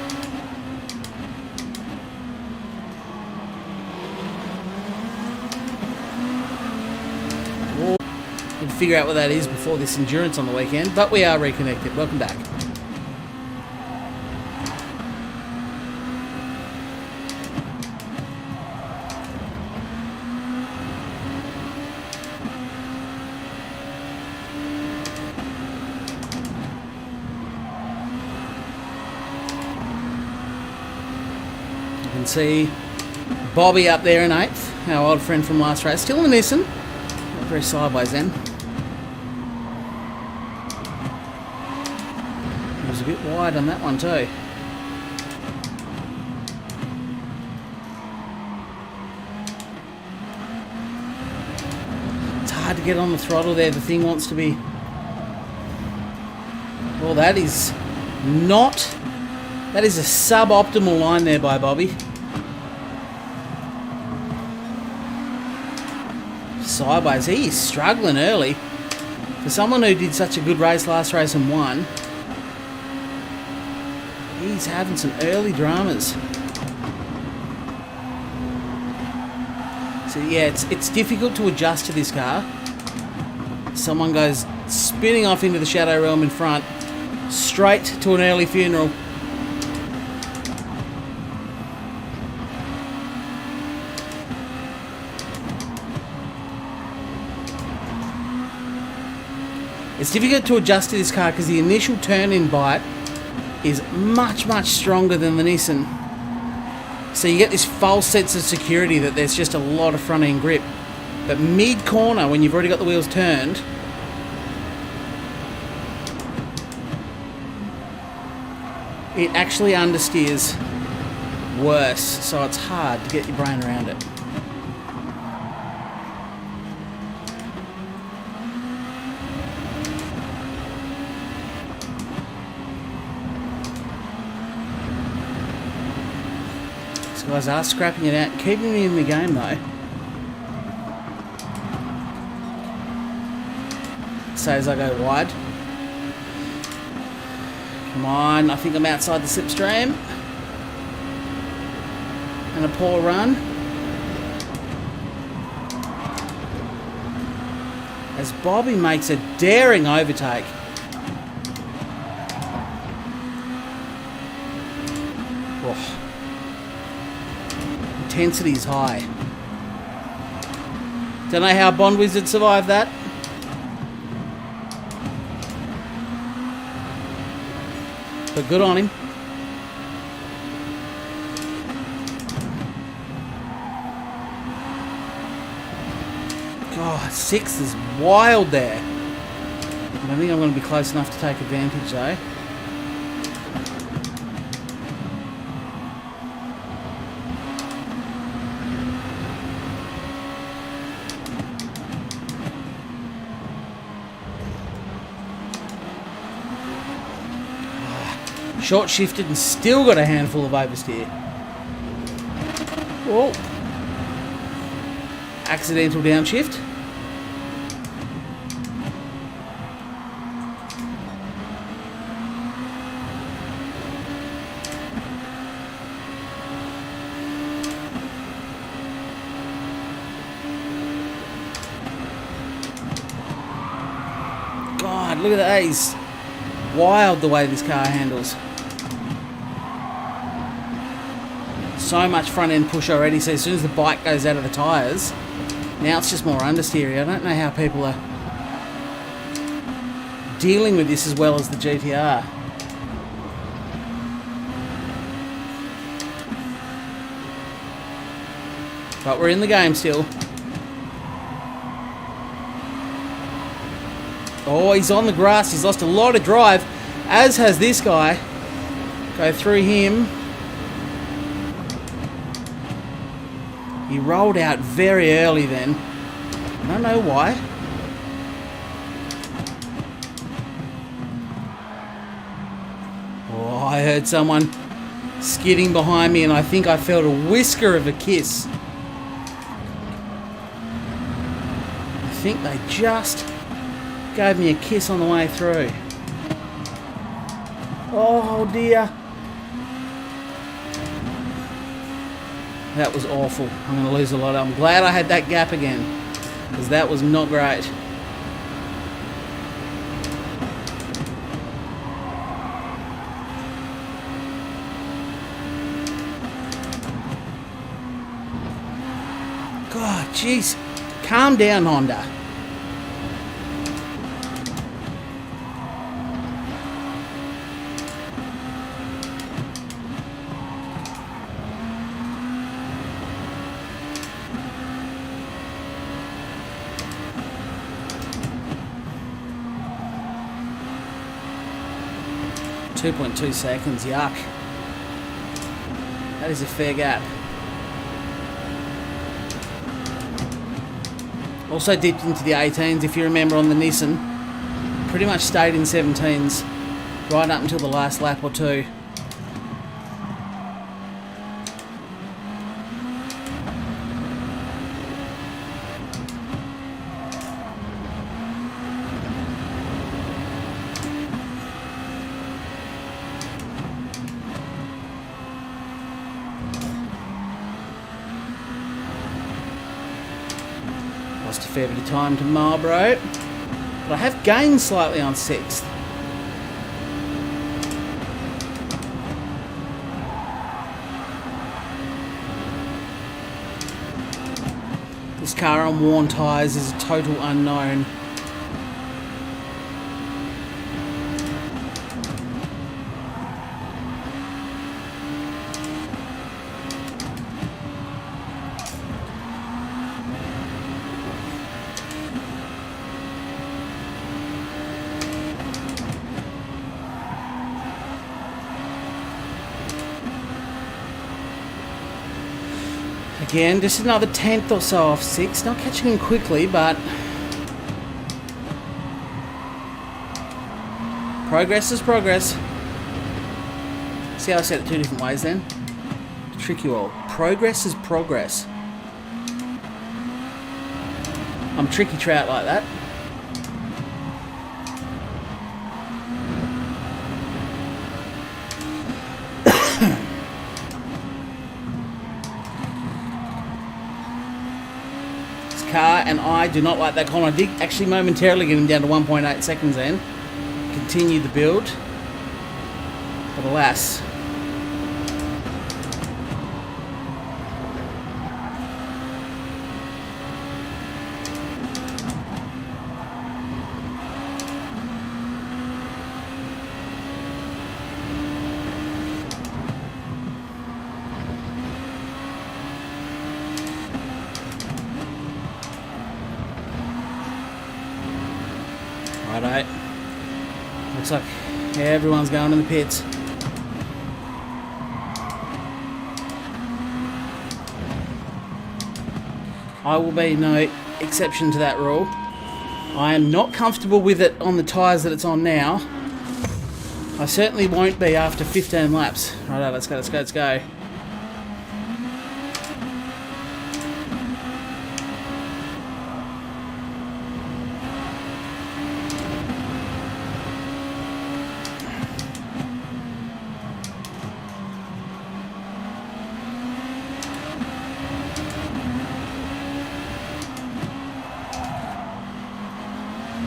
We'll figure out what that is before this endurance on the weekend, but we are reconnected. Welcome back. You can see Bobby up there in 8th, our old friend from last race. Still in the Nissan. Not very sideways then. It was a bit wide on that one too. It's hard to get on the throttle there. The thing wants to be... Well, that is not... That is a suboptimal line there by Bobby. Sideways. He is struggling early. For someone who did such a good race last race and won, he's having some early dramas. So yeah, it's difficult to adjust to this car. Someone goes spinning off into the shadow realm in front, straight to an early funeral. It's difficult to adjust to this car because the initial turn-in bite is much, much stronger than the Nissan. So you get this false sense of security that there's just a lot of front-end grip. But mid-corner, when you've already got the wheels turned, it actually understeers worse. So it's hard to get your brain around it. Guys are scrapping it out, keeping me in the game though. So as I go wide. Come on, I think I'm outside the slipstream. And a poor run. As Bobby makes a daring overtake. Oh. Intensity is high. Don't know how Bond Wizard survived that. But good on him. God, 6 is wild there. I don't think I'm going to be close enough to take advantage though. Short shifted and still got a handful of oversteer. Whoa. Accidental downshift. God, look at that. He's wild the way this car handles. So much front end push already, so as soon as the bike goes out of the tyres, now it's just more understeery. I don't know how people are dealing with this as well as the GTR. But we're in the game still. Oh, he's on the grass. He's lost a lot of drive, as has this guy. Go through him. He rolled out very early then. I don't know why. Oh, I heard someone skidding behind me and I think I felt a whisker of a kiss. I think they just gave me a kiss on the way through. Oh dear. That was awful. I'm going to lose a lot. I'm glad I had that gap again, because that was not great. God, jeez. Calm down, Honda. .2 seconds, yuck. That is a fair gap. Also dipped into the 18s, if you remember, on the Nissan. Pretty much stayed in 17s right up until the last lap or two. Lost a fair bit of time to Marlboro, but I have gained slightly on 6th. This car on worn tyres is a total unknown. Again, just another 10th or so off 6. Not catching him quickly, but progress is progress. See how I said it 2 different ways then? Trick you all. Progress is progress. I'm tricky trout like that. Car and I do not like that corner. I did actually momentarily get him down to 1.8 seconds then. Continue the build. But alas. Righto. Looks like everyone's going in the pits. I will be no exception to that rule. I am not comfortable with it on the tyres that it's on now. I certainly won't be after 15 laps. Righto, let's go, let's go, let's go.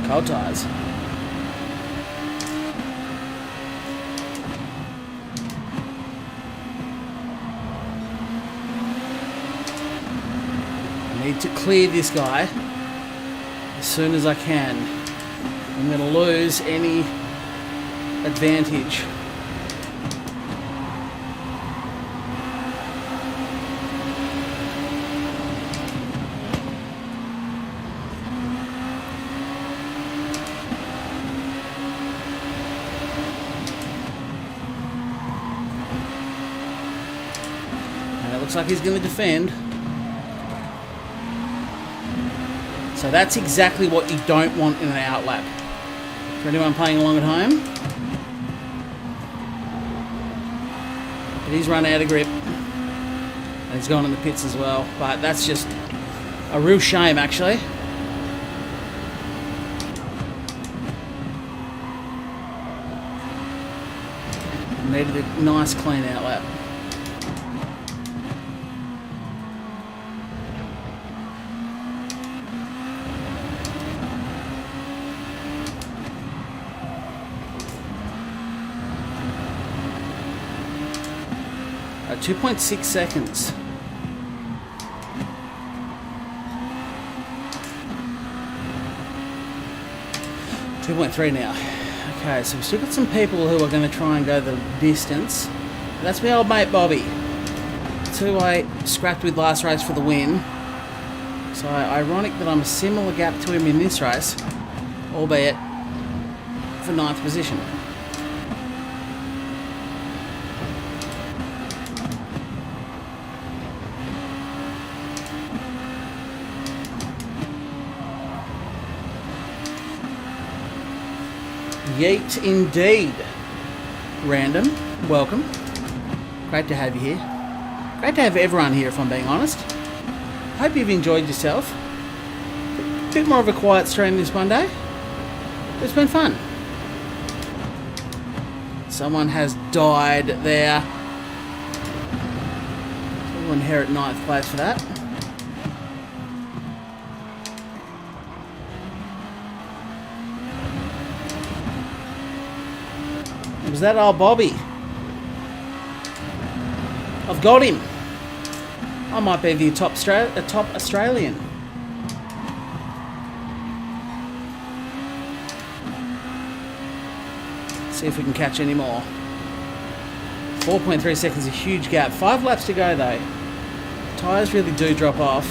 Cold tyres. I need to clear this guy as soon as I can. I'm going to lose any advantage. Looks like he's going to defend. So that's exactly what you don't want in an outlap. For anyone playing along at home. But he's run out of grip. And he's gone in the pits as well. But that's just a real shame, actually. Needed a nice clean outlap. At 2.6 seconds. .3 now. Okay, so we've still got some people who are going to try and go the distance. That's my old mate Bobby. That's who I scrapped with last race for the win. So ironic that I'm a similar gap to him in this race, albeit for 9th position. Yeet indeed. Random, welcome. Great to have you here. Great to have everyone here, if I'm being honest. Hope you've enjoyed yourself. A bit more of a quiet stream this Monday. It's been fun. Someone has died there. So we'll inherit 9th place for that. Was that old Bobby? I've got him. I might be the top Australian. See if we can catch any more. 4.3 seconds, a huge gap. 5 laps to go though. Tyres really do drop off.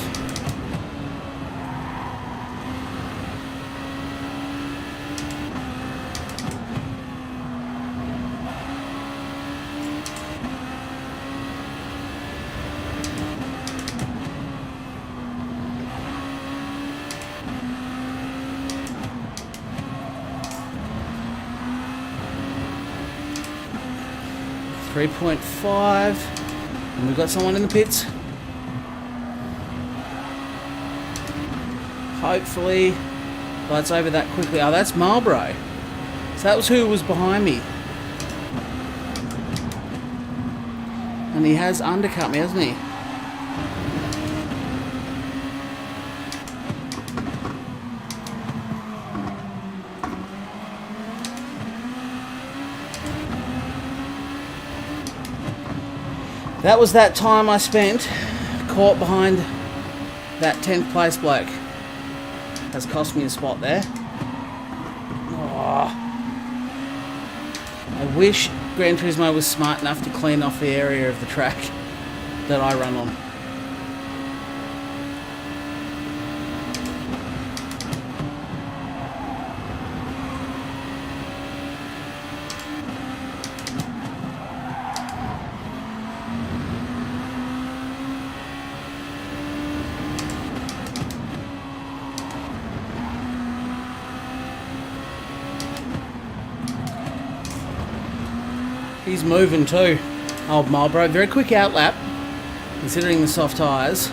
.5, and we've got someone in the pits. Hopefully, well, it's over that quickly. Oh, that's Marlboro. So that was who was behind me, and he has undercut me, hasn't he? That was that time I spent caught behind that 10th place bloke. Has cost me a spot there. Oh. I wish Gran Turismo was smart enough to clean off the area of the track that I run on. He's moving too, old Marlboro. Very quick outlap, considering the soft tyres.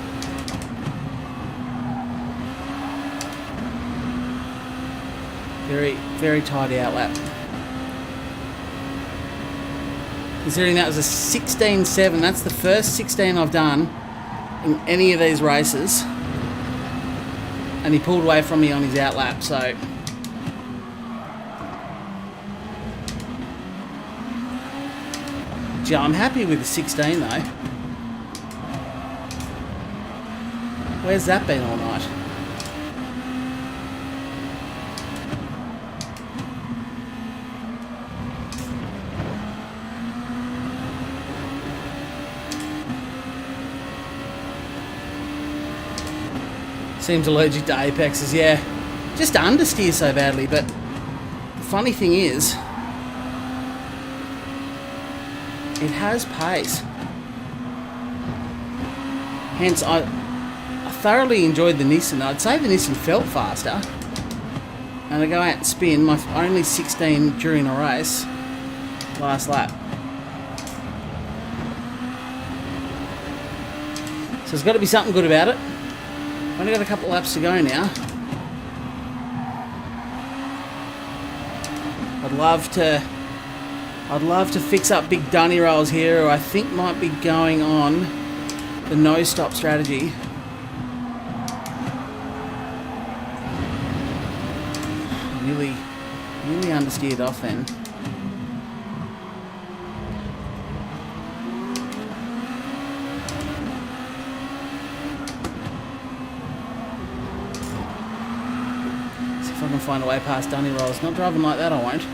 Very tidy outlap. Considering that was a 16.7, that's the first 16 I've done in any of these races. And he pulled away from me on his outlap, so... Yeah, I'm happy with the 16 though. Where's that been all night? Seems allergic to apexes, yeah. Just understeer so badly, but the funny thing is, it has pace. Hence, I thoroughly enjoyed the Nissan. I'd say the Nissan felt faster. And I go out and spin, my only 16 during a race, last lap. So there's got to be something good about it. Only got a couple of laps to go now. I'd love to fix up big dunny rolls here, or I think might be going on the no-stop strategy. Really understeered off then. See if I can find a way past dunny rolls. Not driving like that, I won't.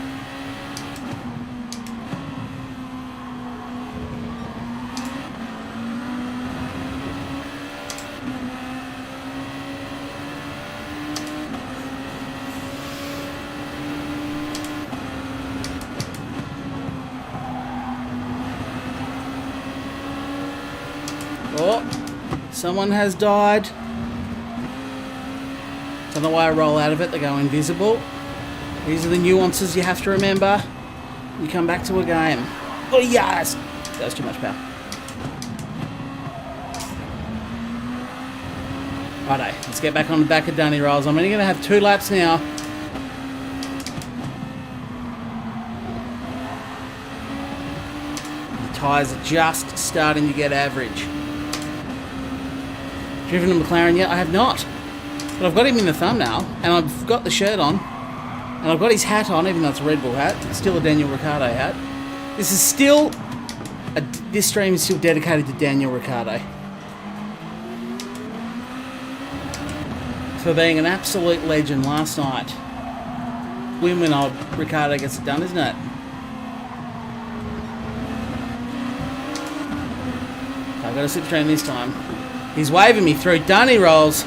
Oh, someone has died. Don't know why I roll out of it, they go invisible. These are the nuances you have to remember. You come back to a game. Oh yes! That was too much power. Righto, let's get back on the back of dunny rolls. I'm only going to have 2 laps now. The tyres are just starting to get average. Driven a McLaren yet? I have not. But I've got him in the thumbnail, and I've got the shirt on, and I've got his hat on, even though it's a Red Bull hat. It's still a Daniel Ricciardo hat. This is still... this stream is still dedicated to Daniel Ricciardo. For being an absolute legend last night. Win when old Ricciardo gets it done, isn't it? I've got a slipstream this time. He's waving me through. Dunny rolls.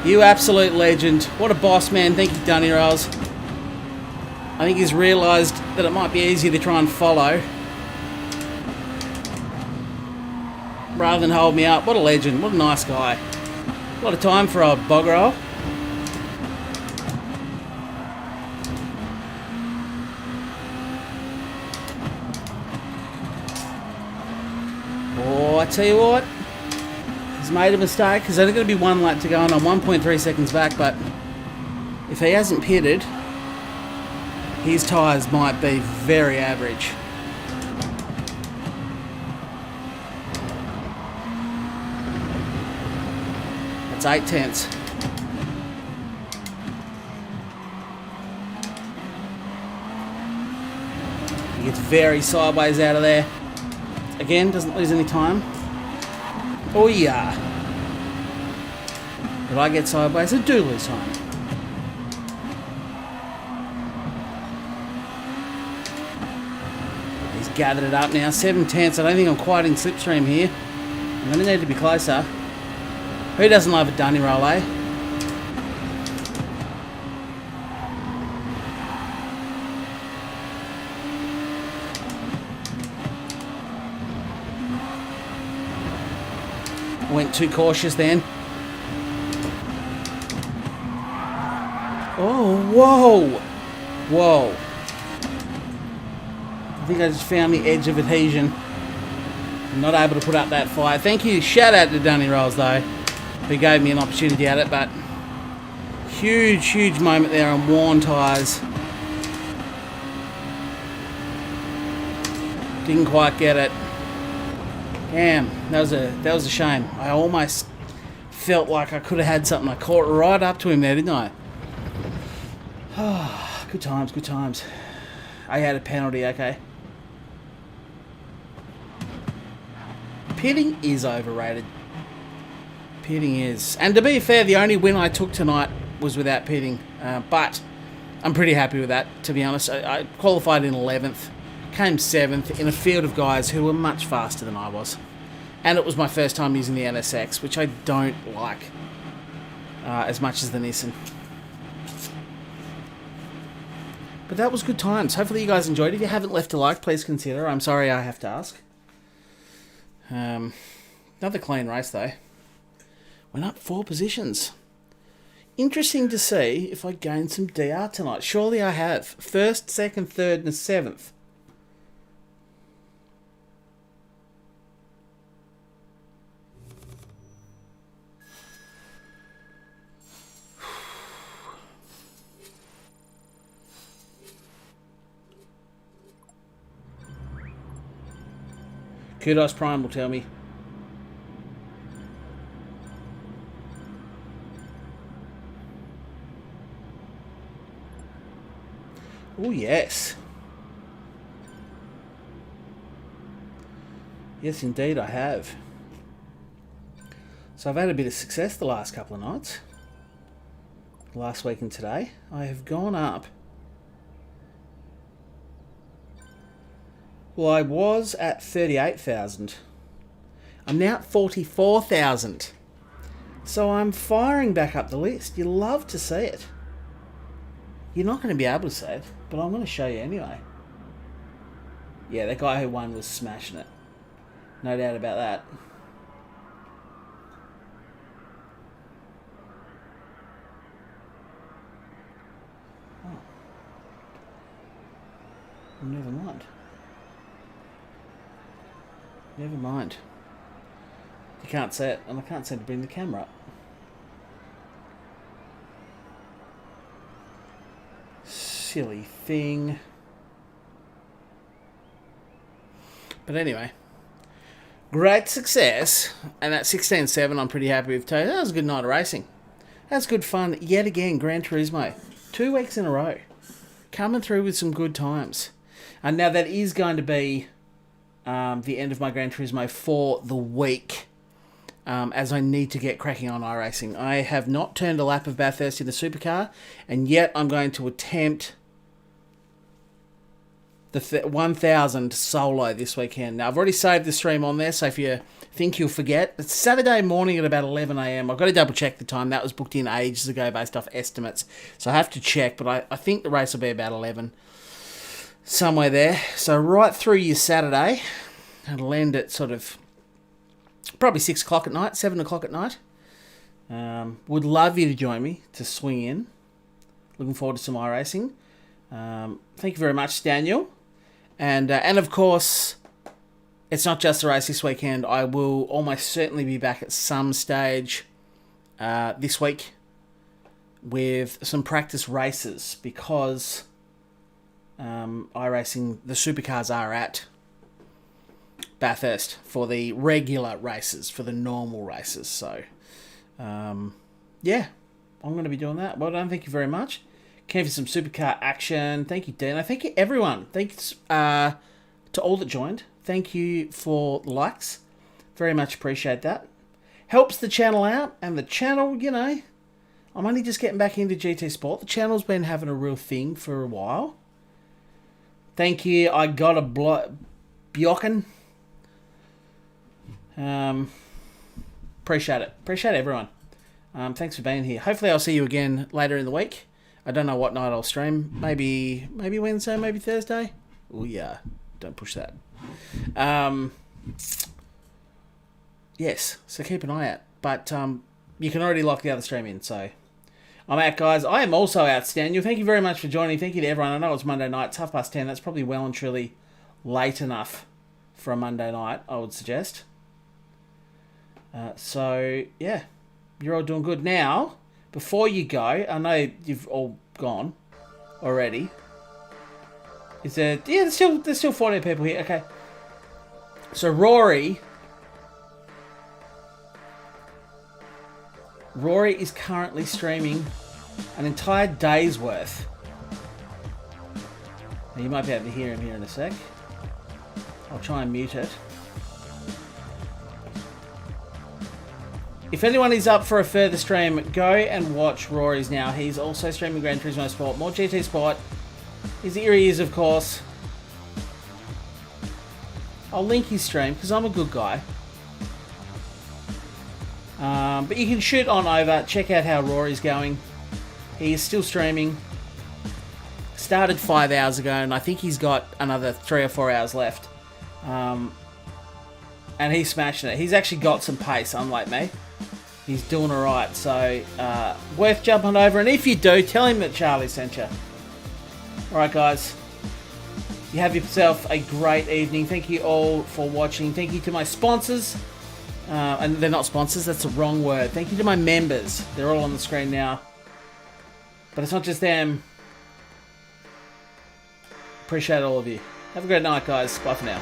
You absolute legend. What a boss, man. Thank you, Dunny rolls. I think he's realised that it might be easier to try and follow rather than hold me up. What a legend. What a nice guy. A lot of time for old Boggerol. Oh, I tell you what. He's made a mistake. There's only going to be one lap to go and I'm 1.3 seconds back, but if he hasn't pitted, his tyres might be very average. That's 8 tenths. He gets very sideways out of there. Again, doesn't lose any time. Oh yeah. If I get sideways, I do lose time. He's gathered it up now. 7 tenths. I don't think I'm quite in slipstream here. I'm going to need to be closer. Who doesn't love a dunny roll, eh? Went too cautious then. Oh, whoa! Whoa. I think I just found the edge of adhesion. I'm not able to put up that fire. Thank you. Shout out to Dunny Rolls, though, who gave me an opportunity at it, but huge, huge moment there on worn tyres. Didn't quite get it. Damn, that was a shame. I almost felt like I could have had something. I caught right up to him there, didn't I? Oh, good times, good times. I had a penalty, okay. Pitting is overrated. Pitting is. And to be fair, the only win I took tonight was without pitting. But I'm pretty happy with that, to be honest. I qualified in 11th. Came 7th in a field of guys who were much faster than I was. And it was my first time using the NSX, which I don't like as much as the Nissan. But that was good times. Hopefully you guys enjoyed. If you haven't left a like, please consider. I'm sorry I have to ask. Another clean race, though. Went up 4 positions. Interesting to see if I gained some DR tonight. Surely I have. 1st, 2nd, 3rd, and 7th. Kudos Prime will tell me. Oh, yes. Yes, indeed, I have. So I've had a bit of success the last couple of nights. Last week and today. I have gone up. Well, I was at 38,000. I'm now at 44,000. So I'm firing back up the list. You love to see it. You're not going to be able to see it, but I'm going to show you anyway. Yeah, that guy who won was smashing it. No doubt about that. Oh. Never mind. Never mind. You can't see it, and I can't seem to bring the camera up. Silly thing. But anyway, great success, and that 16.7 I'm pretty happy with too. That was a good night of racing. That's good fun yet again. Gran Turismo, 2 weeks in a row, coming through with some good times. And now that is going to be the end of my Gran Turismo for the week, as I need to get cracking on iRacing. I have not turned a lap of Bathurst in the supercar, and yet I'm going to attempt the 1000 solo this weekend. Now, I've already saved the stream on there, so if you think you'll forget, it's Saturday morning at about 11 a.m. I've got to double check the time. That was booked in ages ago based off estimates, so I have to check, but I think the race will be about 11, somewhere there. So right through your Saturday, it'll end at sort of probably 6 o'clock at night, 7 o'clock at night. Would love you to join me to swing in. Looking forward to some iRacing. Thank you very much, Daniel. And of course, it's not just a race this weekend. I will almost certainly be back at some stage this week with some practice races, because iRacing, the supercars are at Bathurst for the regular races, for the normal races. So, yeah, I'm going to be doing that. Well done. Thank you very much. Came for some supercar action. Thank you, Dana. Thank you, everyone. Thanks to all that joined. Thank you for the likes. Very much appreciate that. Helps the channel out. And the channel, you know, I'm only just getting back into GT Sport. The channel's been having a real thing for a while. Thank you. I got a Bjocken. Appreciate it. Appreciate everyone. Thanks for being here. Hopefully I'll see you again later in the week. I don't know what night I'll stream. Maybe Wednesday, maybe Thursday. Oh yeah, don't push that. Yes, so keep an eye out. But you can already lock the other stream in. So I'm out, guys. I am also out, Daniel. Thank you very much for joining. Thank you to everyone. I know it's Monday night. It's 10:30. That's probably well and truly late enough for a Monday night, I would suggest. So yeah, you're all doing good now. Before you go, I know you've all gone already. Is there? Yeah, there's still 40 people here. Okay. So Rory is currently streaming an entire day's worth. Now, you might be able to hear him here in a sec. I'll try and mute it. If anyone is up for a further stream, go and watch Rory's now. He's also streaming Gran Turismo Sport, more GT Sport. His ear is, of course. I'll link his stream because I'm a good guy. But you can shoot on over, check out how Rory's going. He is still streaming. Started 5 hours ago, and I think he's got another 3 or 4 hours left. And he's smashing it. He's actually got some pace, unlike me. He's doing alright, so worth jumping over. And if you do, tell him that Charlie sent you. Alright, guys. You have yourself a great evening. Thank you all for watching. Thank you to my sponsors. And they're not sponsors, that's the wrong word. Thank you to my members. They're all on the screen now. But it's not just them. Appreciate all of you. Have a great night, guys. Bye for now.